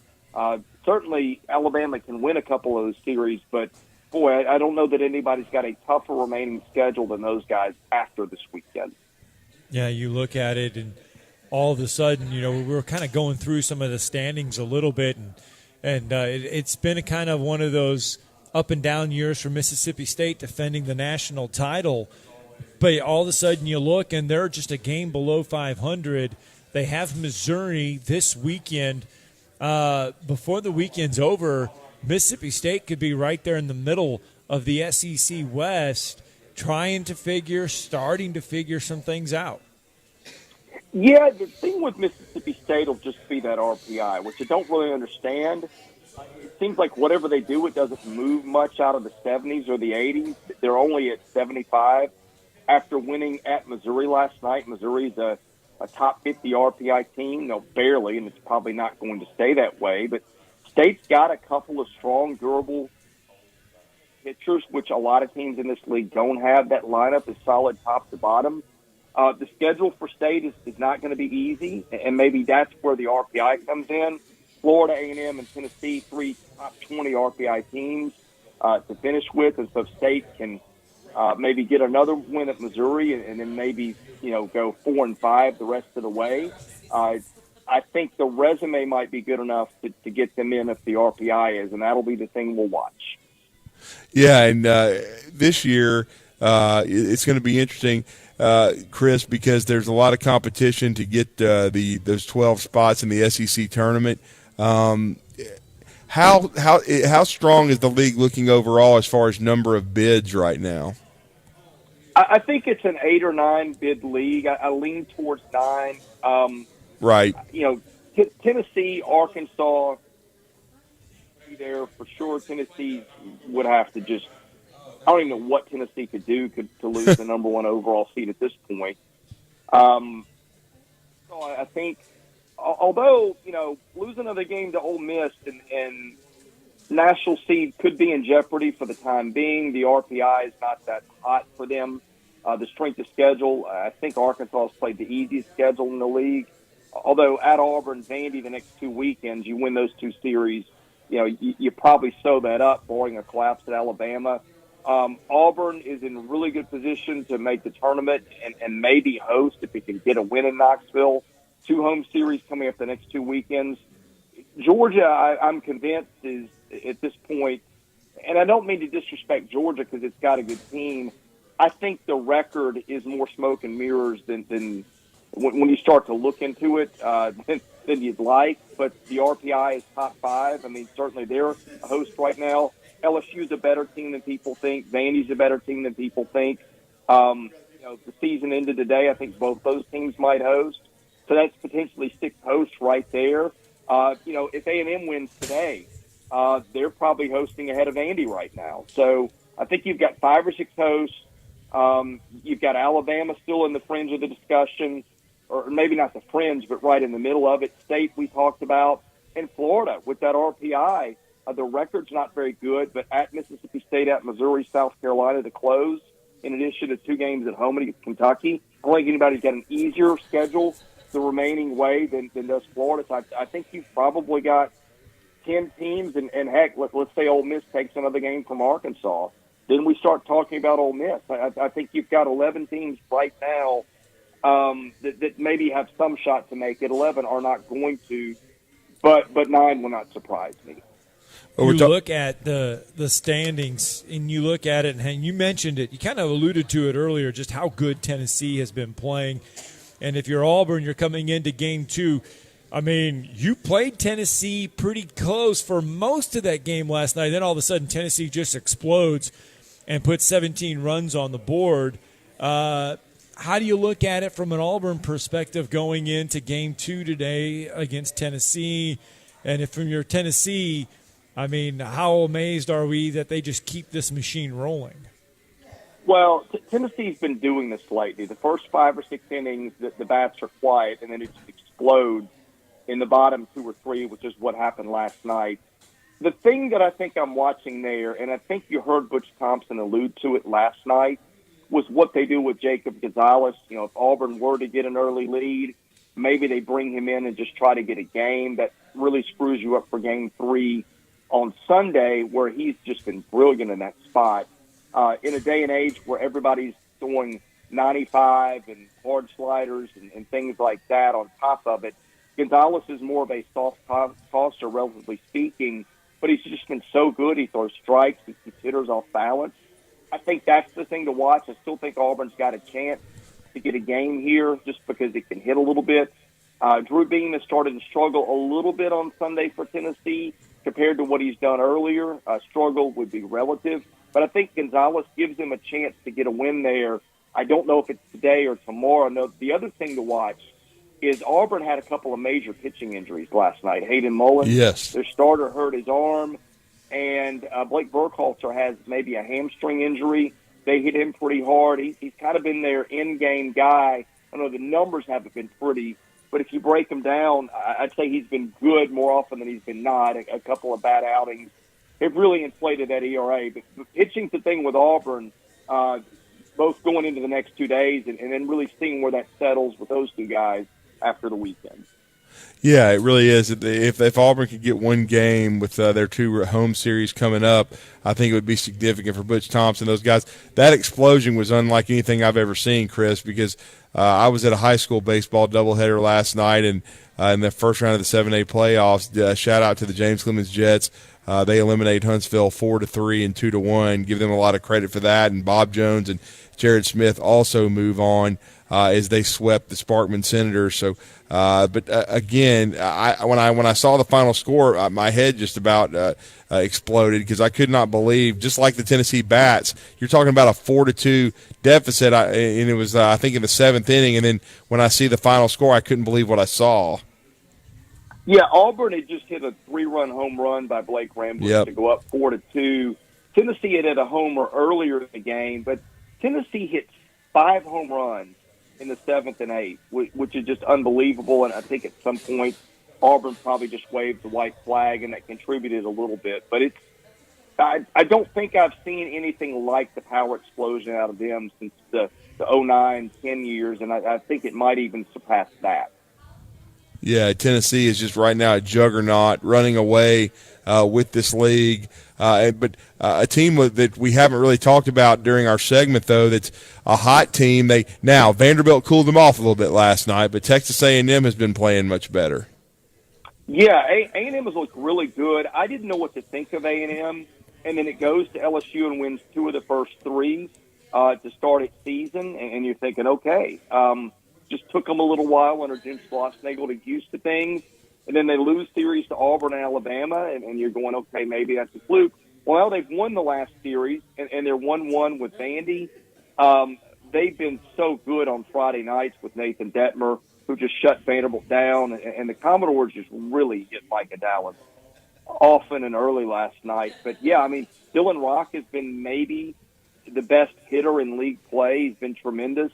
Certainly Alabama can win a couple of those series, but, boy, I don't know that anybody's got a tougher remaining schedule than those guys after this weekend. Yeah, you look at it, and all of a sudden, we were kind of going through some of the standings a little bit, and it's been a kind of one of those up and down years for Mississippi State defending the national title. But all of a sudden you look, and they're just a game below 500. They have Missouri this weekend. Before the weekend's over, Mississippi State could be right there in the middle of the SEC West, starting to figure some things out. Yeah, the thing with Mississippi State will just be that RPI, which I don't really understand. It seems like whatever they do, it doesn't move much out of the 70s or the 80s. They're only at 75 after winning at Missouri last night. Missouri's a top 50 RPI team, barely, and it's probably not going to stay that way. But State's got a couple of strong, durable pitchers, which a lot of teams in this league don't have. That lineup is solid top to bottom. The schedule for State is not going to be easy, and maybe that's where the RPI comes in. Florida, A&M, and Tennessee, 3 top 20 RPI teams to finish with, and so State can maybe get another win at Missouri and then maybe, go 4-5 the rest of the way. I think the resume might be good enough to get them in if the RPI is, and that'll be the thing we'll watch. Yeah, and this year it's going to be interesting, Chris, because there's a lot of competition to get those 12 spots in the SEC tournament. How strong is the league looking overall as far as number of bids right now? I think it's an 8 or 9 bid league. I lean towards 9. Right. Tennessee, Arkansas, there for sure. Tennessee would have to just, I don't even know what Tennessee could do to lose the number 1 overall seed at this point. So I think, although, losing another game to Ole Miss and national seed could be in jeopardy for the time being. The RPI is not that hot for them. The strength of schedule, I think Arkansas has played the easiest schedule in the league. Although at Auburn, Vandy, the next 2 weekends, you win those 2 series, you probably sew that up, barring a collapse at Alabama. Auburn is in really good position to make the tournament and maybe host if it can get a win in Knoxville. 2 home series coming up the next 2 weekends. Georgia, I'm convinced, is at this point, and I don't mean to disrespect Georgia because it's got a good team. I think the record is more smoke and mirrors than when you start to look into it than you'd like. But the RPI is top 5. I mean, certainly they're a host right now. LSU's a better team than people think. Vandy's a better team than people think. The season ended today. I think both those teams might host. So that's potentially 6 hosts right there. If A&M wins today, they're probably hosting ahead of Andy right now. So I think you've got 5 or 6 hosts. You've got Alabama still in the fringe of the discussion, or maybe not the fringe, but right in the middle of it. State we talked about, and Florida with that RPI. The record's not very good, but at Mississippi State, at Missouri, South Carolina to close, in addition to 2 games at home against Kentucky. I don't think anybody's got an easier schedule the remaining way than does Florida. So I think you've probably got 10 teams, and heck, let's say Ole Miss takes another game from Arkansas. Then we start talking about Ole Miss. I think you've got 11 teams right now that maybe have some shot to make it. 11 are not going to, but 9 will not surprise me. You look at the standings, and you look at it, and you mentioned it. You kind of alluded to it earlier, just how good Tennessee has been playing. And if you're Auburn, you're coming into Game 2. I mean, you played Tennessee pretty close for most of that game last night. Then all of a sudden, Tennessee just explodes and puts 17 runs on the board. How do you look at it from an Auburn perspective going into Game 2 today against Tennessee? And if from your Tennessee, I mean, how amazed are we that they just keep this machine rolling? Well, Tennessee's been doing this lately. The first 5 or 6 innings, the bats are quiet, and then it just explodes in the bottom 2 or 3, which is what happened last night. The thing that I think I'm watching there, and I think you heard Butch Thompson allude to it last night, was what they do with Jacob Gonzalez. You know, if Auburn were to get an early lead, maybe they bring him in and just try to get a game. That really screws you up for Game 3 on Sunday, where he's just been brilliant in that spot. In a day and age where everybody's throwing 95 and hard sliders and things like that on top of it, Gonzalez is more of a soft tosser, relatively speaking, but he's just been so good. He throws strikes. He keeps hitters off balance. I think that's the thing to watch. I still think Auburn's got a chance to get a game here just because it can hit a little bit. Drew Beam has started to struggle a little bit on Sunday for Tennessee compared to what he's done earlier. Struggle would be relative. But I think Gonzalez gives him a chance to get a win there. I don't know if it's today or tomorrow. No, the other thing to watch is Auburn had a couple of major pitching injuries last night. Hayden Mullen, yes, their starter, hurt his arm, and Blake Burkhalter has maybe a hamstring injury. They hit him pretty hard. He's kind of been their in-game guy. I know the numbers haven't been pretty, but if you break them down, I'd say he's been good more often than he's been not. A couple of bad outings. They've really inflated that ERA. But pitching's the thing with Auburn, both going into the next 2 days and then really seeing where that settles with those 2 guys after the weekend. Yeah, it really is. If Auburn could get one game with their 2 home series coming up, I think it would be significant for Butch Thompson. Those guys, that explosion was unlike anything I've ever seen, Chris, because I was at a high school baseball doubleheader last night, and in the first round of the 7A playoffs, shout out to the James Clemens Jets. They eliminate Huntsville 4-3 and 2-1. Give them a lot of credit for that. And Bob Jones and Jared Smith also move on as they swept the Sparkman Senators. So, but again, when I saw the final score, my head just about exploded because I could not believe, just like the Tennessee Bats, you're talking about a 4-2 deficit, and it was I think in the 7th inning. And then when I see the final score, I couldn't believe what I saw. Yeah, Auburn had just hit a 3-run home run by Blake Ramblin to go up 4-2. Tennessee had a homer earlier in the game, but Tennessee hit 5 home runs in the 7th and 8th, which is just unbelievable. And I think at some point Auburn probably just waved the white flag, and that contributed a little bit. But I don't think I've seen anything like the power explosion out of them since the 09-10 years, and I think it might even surpass that. Yeah, Tennessee is just right now a juggernaut, running away with this league. But a team that we haven't really talked about during our segment, though, that's a hot team. Now Vanderbilt cooled them off a little bit last night, but Texas A&M has been playing much better. Yeah, A&M has looked really good. I didn't know what to think of A&M, and then it goes to LSU and wins 2 of the first 3 to start its season, and you're thinking, okay. Just took them a little while under Jim Schlossnagle to get used to things. And then they lose series to Auburn and Alabama, and you're going, okay, maybe that's a fluke. Well, they've won the last series, and they're 1-1 with Vandy. They've been so good on Friday nights with Nathan Detmer, who just shut Vanderbilt down, and the Commodores just really hit Micah Dallas. often and early last night. But, yeah, I mean, Dylan Rock has been maybe the best hitter in league play. He's been tremendous.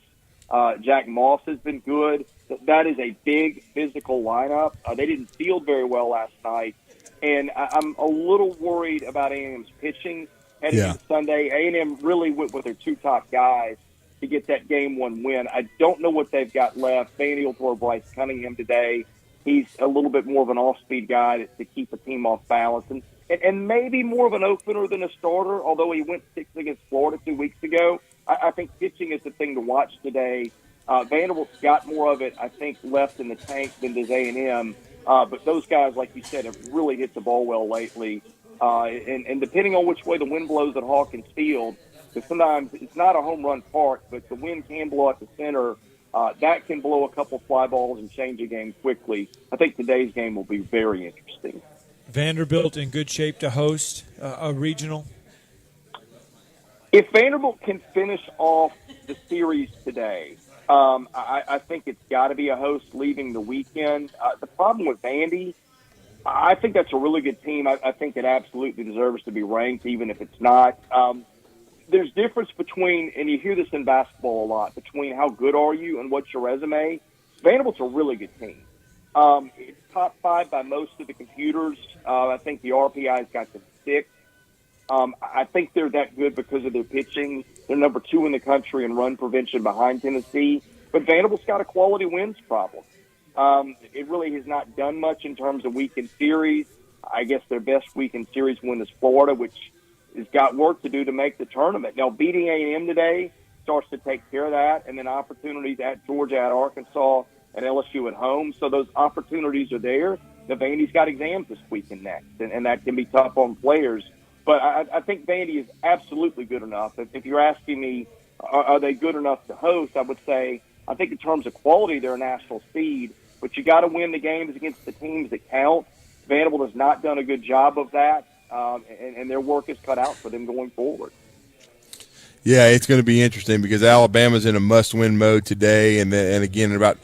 Jack Moss has been good. That is a big physical lineup. They didn't field very well last night. And I'm a little worried about A&M's pitching heading into Sunday. A&M really went with their two top guys to get that game one win. I don't know what they've got left. Vandy will throw Bryce Cunningham today. He's a little bit more of an off-speed guy to keep the team off balance. And maybe more of an opener than a starter, although he went 6 against Florida 2 weeks ago. I think pitching is the thing to watch today. Vanderbilt's got more of it, I think, left in the tank than does A&M. But those guys, like you said, have really hit the ball well lately. And depending on which way the wind blows at Hawkins Field, because sometimes it's not a home run park, but the wind can blow at the center. That can blow a couple fly balls and change a game quickly. I think today's game will be very interesting. Vanderbilt in good shape to host a regional? If Vanderbilt can finish off the series today, I think it's got to be a host leaving the weekend. The problem with Vandy, I think that's a really good team. I think it absolutely deserves to be ranked, even if it's not. There's difference between, and you hear this in basketball a lot, between how good are you and what's your resume. Vanderbilt's a really good team. It's top 5 by most of the computers. I think the RPI's got them 6. I think they're that good because of their pitching. They're number 2 in the country in run prevention behind Tennessee. But Vanderbilt's got a quality wins problem. It really has not done much in terms of weekend series. I guess their best weekend series win is Florida, which has got work to do to make the tournament. Now, beating A&M today starts to take care of that, and then opportunities at Georgia, at Arkansas, and LSU at home. So those opportunities are there. The Vandy's got exams this week and next, and that can be tough on players. But I think Vandy is absolutely good enough. If you're asking me, are they good enough to host, I would say I think in terms of quality, they're a national seed. But you got to win the games against the teams that count. Vanderbilt has not done a good job of that, and their work is cut out for them going forward. Yeah, it's going to be interesting because Alabama's in a must-win mode today, and again in about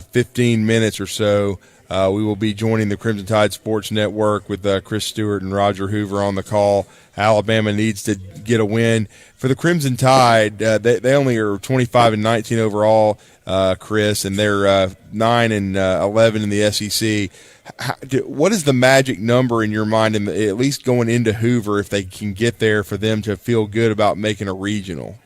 15 minutes or so, we will be joining the Crimson Tide Sports Network with Chris Stewart and Roger Hoover on the call. Alabama needs to get a win. For the Crimson Tide, they only are 25-19 overall, Chris, and they're 9-11 in the SEC. What is the magic number in your mind, at least going into Hoover, if they can get there, for them to feel good about making a regional?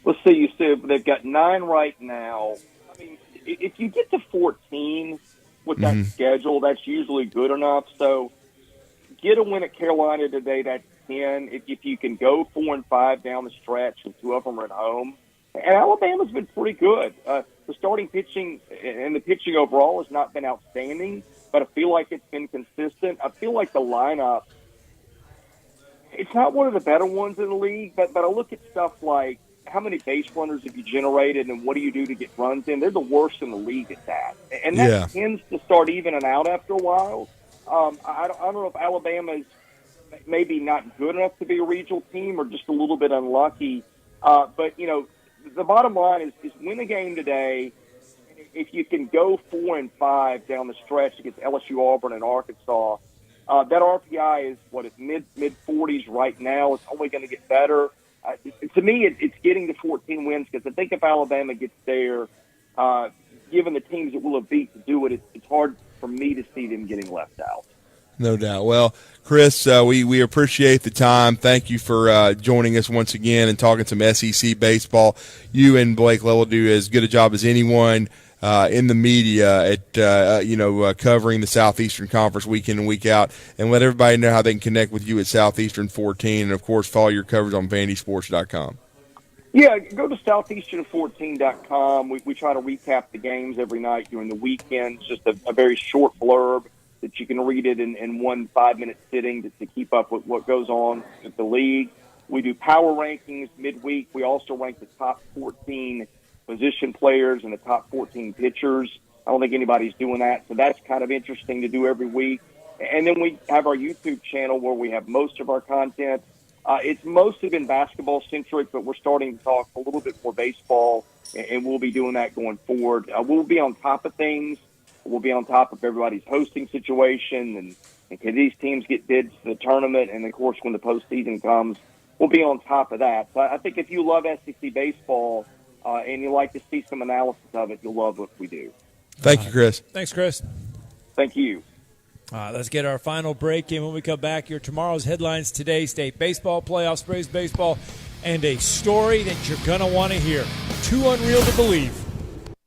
Let's see. You said they've got 9 right now. I mean, if you get to 14 with that schedule, that's usually good enough. So get a win at Carolina today, that's 10. If you can go 4-5 down the stretch, and 2 of them are at home. And Alabama's been pretty good. The starting pitching and the pitching overall has not been outstanding, but I feel like it's been consistent. I feel like the lineup, it's not one of the better ones in the league, but I look at stuff like how many base runners have you generated and what do you do to get runs in? They're the worst in the league at that. And that tends to start evening out after a while. I don't know if Alabama's maybe not good enough to be a regional team or just a little bit unlucky. But, you know, the bottom line is win a game today. If you can go 4-5 down the stretch against LSU, Auburn, and Arkansas, that RPI is it's mid-40s right now. It's only going to get better. To me, it's getting to 14 wins because I think if Alabama gets there, given the teams that will have beat to do it, it's hard for me to see them getting left out. No doubt. Well, Chris, we appreciate the time. Thank you for joining us once again and talking some SEC baseball. You and Blake Lowell do as good a job as anyone in the media at covering the Southeastern Conference week in and week out. And let everybody know how they can connect with you at Southeastern 14, and of course follow your coverage on VandySports.com. Yeah, go to southeastern14.com. We try to recap the games every night during the weekends. Just a very short blurb that you can read it in 1 5-minute sitting to keep up with what goes on at the league. We do power rankings midweek. We also rank the top 14 position players and the top 14 pitchers. I don't think anybody's doing that, so that's kind of interesting to do every week. And then we have our YouTube channel where we have most of our content. It's mostly been basketball-centric, but we're starting to talk a little bit more baseball, and we'll be doing that going forward. We'll be on top of things We'll be on top of everybody's hosting situation, and can these teams get bids to the tournament? And, of course, when the postseason comes, we'll be on top of that. So I think if you love SEC baseball and you like to see some analysis of it, you'll love what we do. Thank you, Chris. Thanks, Chris. Thank you. Let's get our final break in. When we come back, your tomorrow's headlines today: state baseball, playoffs, Braves baseball, and a story that you're going to want to hear. Too unreal to believe.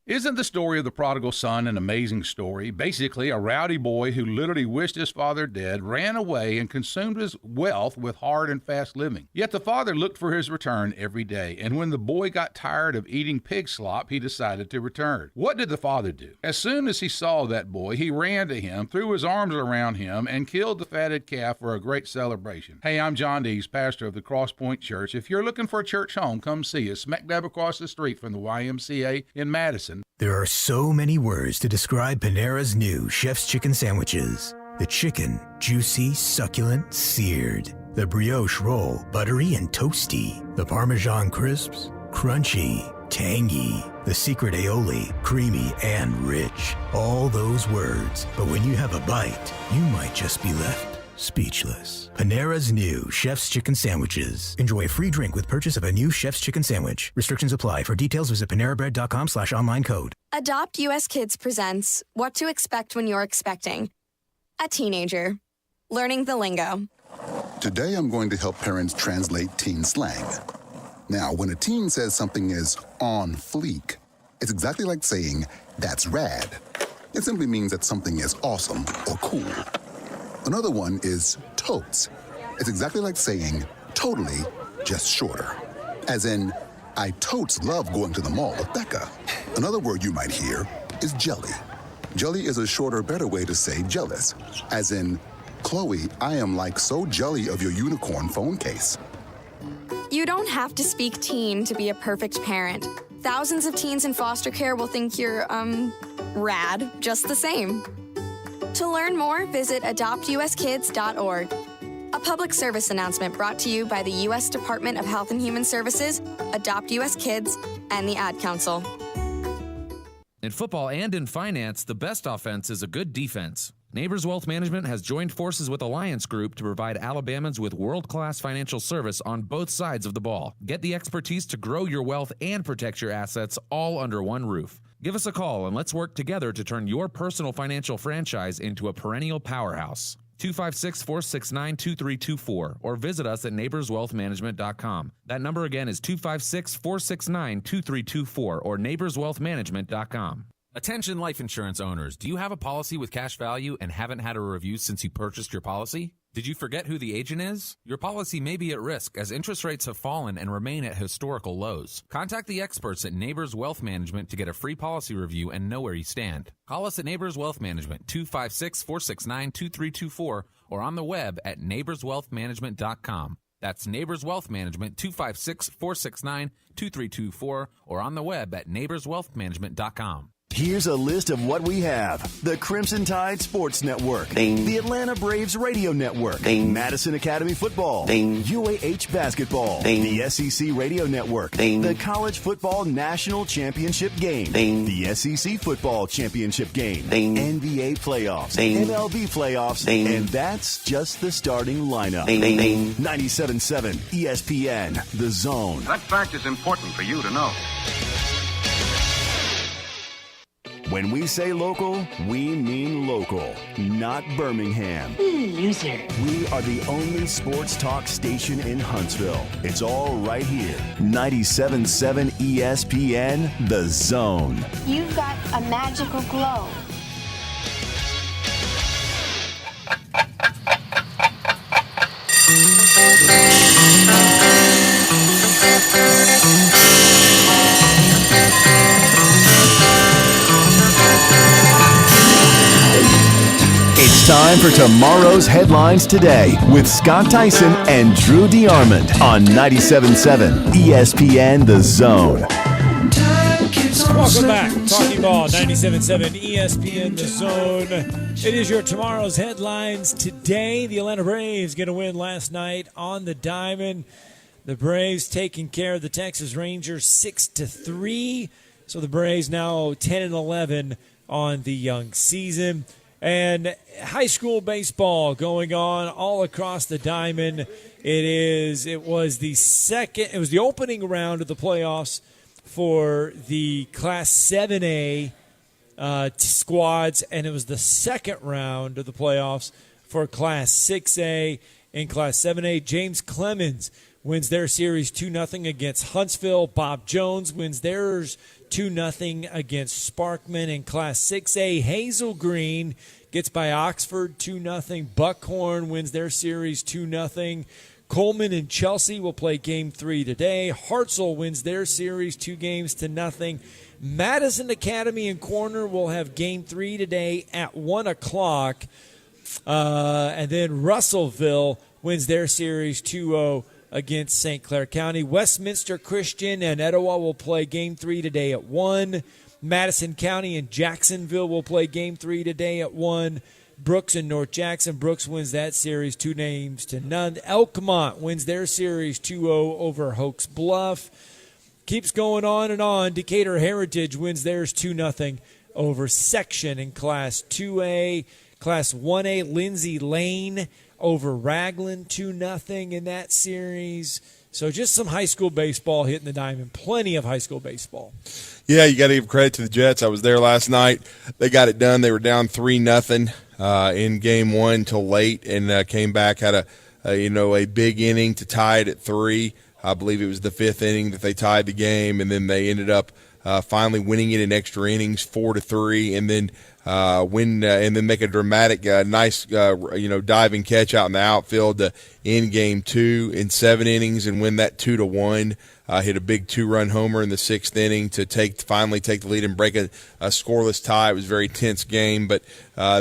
Isn't the story of the prodigal son an amazing story? Basically, a rowdy boy who literally wished his father dead ran away and consumed his wealth with hard and fast living. Yet the father looked for his return every day, and when the boy got tired of eating pig slop, he decided to return. What did the father do? As soon as he saw that boy, he ran to him, threw his arms around him, and killed the fatted calf for a great celebration. Hey, I'm John Dees, pastor of the Cross Point Church. If you're looking for a church home, come see us, smack dab across the street from the YMCA in Madison. There are so many words to describe Panera's new Chef's Chicken sandwiches. The chicken, juicy, succulent, seared. The brioche roll, buttery and toasty. The Parmesan crisps, crunchy, tangy. The secret aioli, creamy and rich. All those words, but when you have a bite, you might just be left speechless. Panera's new Chef's Chicken sandwiches. Enjoy a free drink with purchase of a new Chef's Chicken sandwich. Restrictions apply. For details, visit panerabread.com/online code. Adopt US Kids presents What to Expect When You're Expecting. A teenager. Learning the lingo. Today I'm going to help parents translate teen slang. Now, when a teen says something is on fleek, it's exactly like saying, that's rad. It simply means that something is awesome or cool. Another one is totes. It's exactly like saying totally, just shorter. As in, I totes love going to the mall with Becca. Another word you might hear is jelly. Jelly is a shorter, better way to say jealous. As in, Chloe, I am like so jelly of your unicorn phone case. You don't have to speak teen to be a perfect parent. Thousands of teens in foster care will think you're, rad just the same. To learn more, visit adoptuskids.org. A public service announcement brought to you by the U.S. Department of Health and Human Services, Adopt U.S. Kids, and the Ad Council. In football and in finance, the best offense is a good defense. Neighbors Wealth Management has joined forces with Alliance Group to provide Alabamans with world-class financial service on both sides of the ball. Get the expertise to grow your wealth and protect your assets all under one roof. Give us a call and let's work together to turn your personal financial franchise into a perennial powerhouse. 256-469-2324 or visit us at neighborswealthmanagement.com. That number again is 256-469-2324 or neighborswealthmanagement.com. Attention life insurance owners. Do you have a policy with cash value and haven't had a review since you purchased your policy? Did you forget who the agent is? Your policy may be at risk as interest rates have fallen and remain at historical lows. Contact the experts at Neighbors Wealth Management to get a free policy review and know where you stand. Call us at Neighbors Wealth Management, 256-469-2324, or on the web at neighborswealthmanagement.com. That's Neighbors Wealth Management, 256-469-2324, or on the web at neighborswealthmanagement.com. Here's a list of what we have. The Crimson Tide Sports Network. Ding. The Atlanta Braves Radio Network. Ding. Madison Academy Football. Ding. UAH Basketball. Ding. The SEC Radio Network. Ding. The College Football National Championship Game. Ding. The SEC Football Championship Game. Ding. NBA Playoffs. Ding. MLB Playoffs. Ding. And that's just the starting lineup. Ding. Ding. 97.7 ESPN, The Zone. That fact is important for you to know. When we say local, we mean local, not Birmingham. Loser. We are the only sports talk station in Huntsville. It's all right here. 97.7 ESPN, The Zone. You've got a magical glow. It's time for tomorrow's headlines today with Scott Theisen and Drew DeArmond on 97.7 ESPN The Zone. Welcome back. Talking Ball, 97.7 ESPN The Zone. It is your tomorrow's headlines today. The Atlanta Braves get a win last night on the diamond. The Braves taking care of the Texas Rangers 6-3. So the Braves now 10-11 on the young season. And high school baseball going on all across the diamond. It was the opening round of the playoffs for the Class 7A squads, and it was the second round of the playoffs for Class 6A. In Class 7A, James Clemens wins their series 2-0 against Huntsville. Bob Jones wins theirs 2-0 against Sparkman. In Class 6A, Hazel Green gets by Oxford 2-0. Buckhorn wins their series 2-0. Coleman and Chelsea will play Game 3 today. Hartselle wins their series 2-0. Madison Academy and Corner will have Game 3 today at 1 o'clock. And then Russellville wins their series 2-0 against St. Clair County. Westminster Christian and Etowah will play Game 3 today at 1. Madison County and Jacksonville will play Game 3 today at 1. Brooks and North Jackson. Brooks wins that series 2-0. Elkmont wins their series 2-0 over Hoax Bluff. Keeps going on and on. Decatur Heritage wins theirs 2-0 over Section in Class 2A. Class 1A, Lindsay Lane over Raglan 2-0 in that series. So just some high school baseball hitting the diamond. Plenty of high school baseball. Yeah, you got to give credit to the Jets. I was there last night. They got it done. They were down 3-0 in Game 1 till late, and came back, had a big inning to tie it at 3. I believe it was the 5th inning that they tied the game, and then they ended up finally winning it in extra innings 4-3, and then win and then make a dramatic, nice, diving catch out in the outfield to end Game 2 in 7 innings and win that 2-1. Hit a big 2-run homer in the 6th inning to finally take the lead and break a scoreless tie. It was a very tense game, but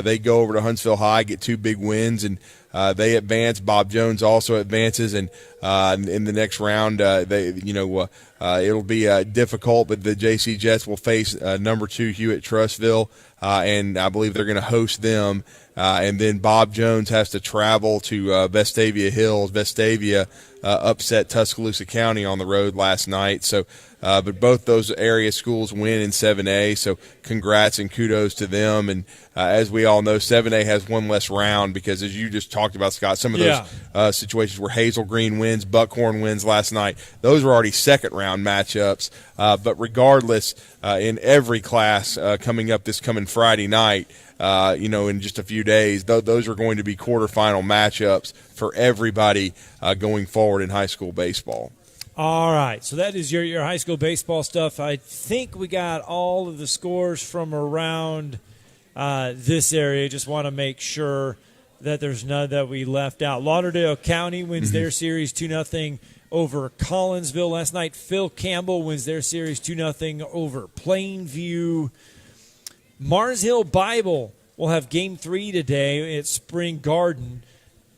they go over to Huntsville High, get 2 big wins, and they advance. Bob Jones also advances, and in the next round, it'll be difficult, but the JC Jets will face number 2 Hewitt Trussville, and I believe they're going to host them. And then Bob Jones has to travel to Vestavia Hills. Vestavia upset Tuscaloosa County on the road last night. So, but both those area schools win in 7A. So, congrats and kudos to them. And as we all know, 7A has one less round because, as you just talked about, Scott, some of those situations where Hazel Green wins, Buckhorn wins last night, those were already second-round matchups. But regardless, in every class coming up this coming Friday night, in just a few days, those are going to be quarterfinal matchups for everybody going forward in high school baseball. All right, so that is your high school baseball stuff. I think we got all of the scores from around this area. Just want to make sure that there's none that we left out. Lauderdale County wins their series 2-0 over Collinsville last night. Phil Campbell wins their series 2-0 over Plainview. Mars Hill Bible will have Game 3 today at Spring Garden.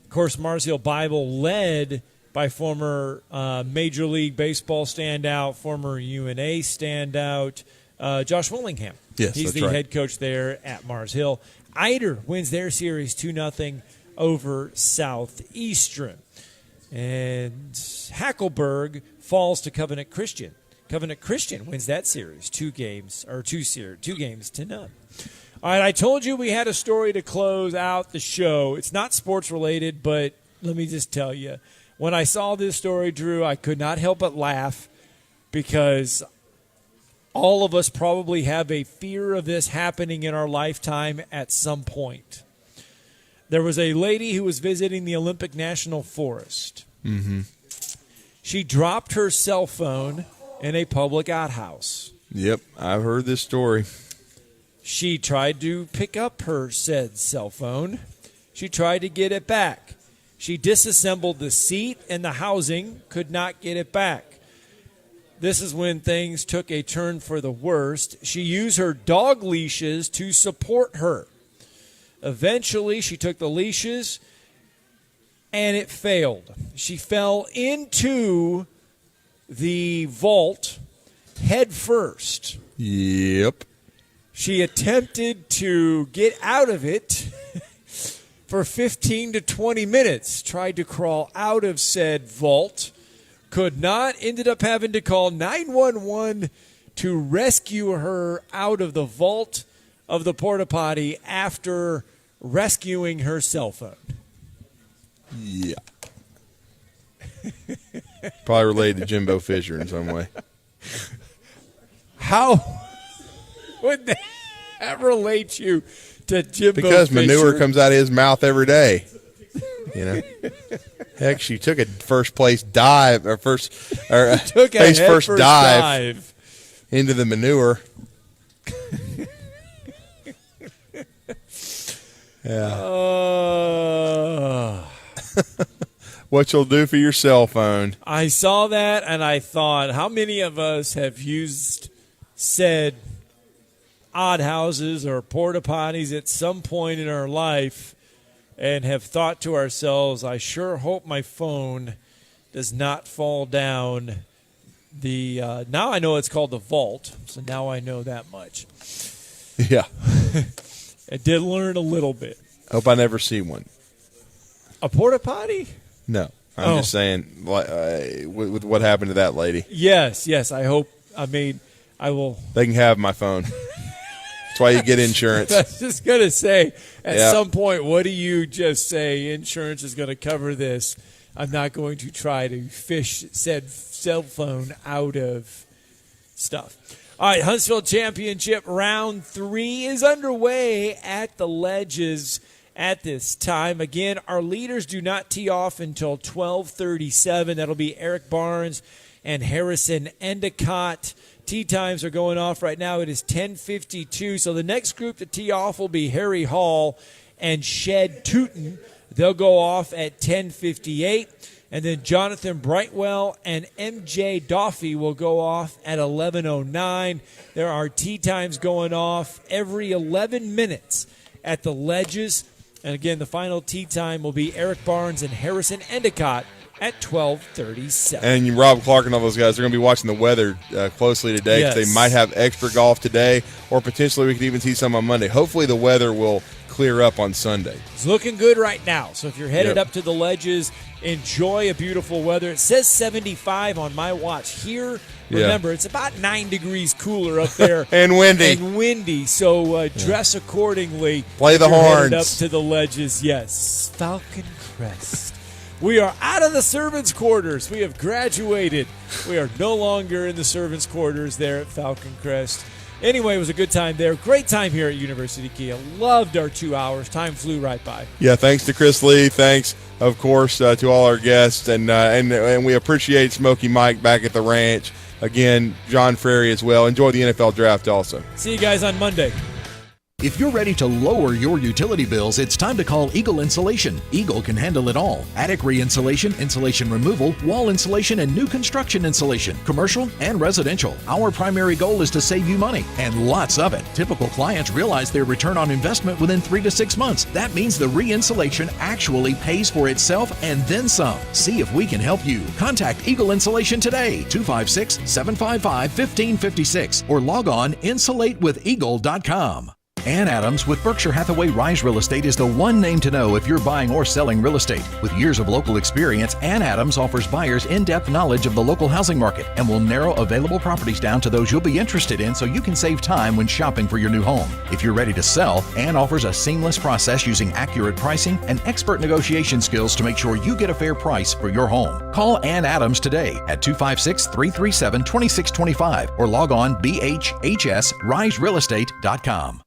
Of course, Mars Hill Bible led by former Major League Baseball standout, former UNA standout, Josh Willingham. Yes, he's the head coach there at Mars Hill. Eider wins their series 2-0 over Southeastern. And Hackleburg falls to Covenant Christian. Covenant Christian wins that series 2 games to none. All right, I told you we had a story to close out the show. It's not sports related, but let me just tell you, when I saw this story, Drew, I could not help but laugh because all of us probably have a fear of this happening in our lifetime at some point. There was a lady who was visiting the Olympic National Forest. Mm-hmm. She dropped her cell phone in a public outhouse. Yep, I've heard this story. She tried to pick up her said cell phone. She tried to get it back. She disassembled the seat and the housing, could not get it back. This is when things took a turn for the worst. She used her dog leashes to support her. Eventually, she took the leashes, and it failed. She fell into the vault head first. Yep. She attempted to get out of it for 15 to 20 minutes, tried to crawl out of said vault, could not, ended up having to call 911 to rescue her out of the vault. of the porta potty after rescuing her cell phone? Yeah. Probably related to Jimbo Fisher in some way. How would that relate you to Jimbo Because Fisher? manure comes out of his mouth every day. You know, heck, she took a first dive into the manure. Yeah. What you'll do for your cell phone. I saw that and I thought, how many of us have used said odd houses or porta potties at some point in our life and have thought to ourselves, I sure hope my phone does not fall down the now I know it's called the vault, so now I know that much. Yeah. I did learn a little bit. Hope I never see one. A porta potty? No. I'm just saying with what happened to that lady. Yes, I hope. I mean, I will. They can have my phone. That's why you get insurance. I was just going to say, at some point, what do you just say? Insurance is going to cover this. I'm not going to try to fish said cell phone out of stuff. All right, Huntsville Championship Round 3 is underway at the Ledges at this time. Again, our leaders do not tee off until 12:37. That'll be Eric Barnes and Harrison Endicott. Tee times are going off right now. It is 10:52. So the next group to tee off will be Harry Hall and Shed Tootin. They'll go off at 10:58. And then Jonathan Brightwell and MJ Doffey will go off at 11:09. There are tee times going off every 11 minutes at the Ledges. And again, the final tee time will be Eric Barnes and Harrison Endicott at 12:37. And Rob Clark and all those guys are going to be watching the weather closely today. Yes. They might have extra golf today, or potentially we could even see some on Monday. Hopefully the weather will clear up on Sunday. It's looking good right now. So if you're headed up to the Ledges, enjoy a beautiful weather. It says 75 on my watch here. Remember, it's about 9 degrees cooler up there. And windy. So dress accordingly. Play the horns. Headed up to the Ledges. Yes. Falcon Crest. We are out of the servants' quarters. We have graduated. We are no longer in the servants' quarters there at Falcon Crest. Anyway, it was a good time there. Great time here at University Kia. Loved our 2 hours. Time flew right by. Yeah, thanks to Chris Lee. Thanks, of course, to all our guests. And we appreciate Smokey Mike back at the ranch. Again, John Frary as well. Enjoy the NFL draft also. See you guys on Monday. If you're ready to lower your utility bills, it's time to call Eagle Insulation. Eagle can handle it all. Attic re-insulation, insulation removal, wall insulation, and new construction insulation, commercial and residential. Our primary goal is to save you money, and lots of it. Typical clients realize their return on investment within 3 to 6 months. That means the re-insulation actually pays for itself and then some. See if we can help you. Contact Eagle Insulation today, 256-755-1556, or log on insulatewitheagle.com. Ann Adams with Berkshire Hathaway Rise Real Estate is the one name to know if you're buying or selling real estate. With years of local experience, Ann Adams offers buyers in-depth knowledge of the local housing market and will narrow available properties down to those you'll be interested in so you can save time when shopping for your new home. If you're ready to sell, Ann offers a seamless process using accurate pricing and expert negotiation skills to make sure you get a fair price for your home. Call Ann Adams today at 256-337-2625 or log on bhhsriserealestate.com.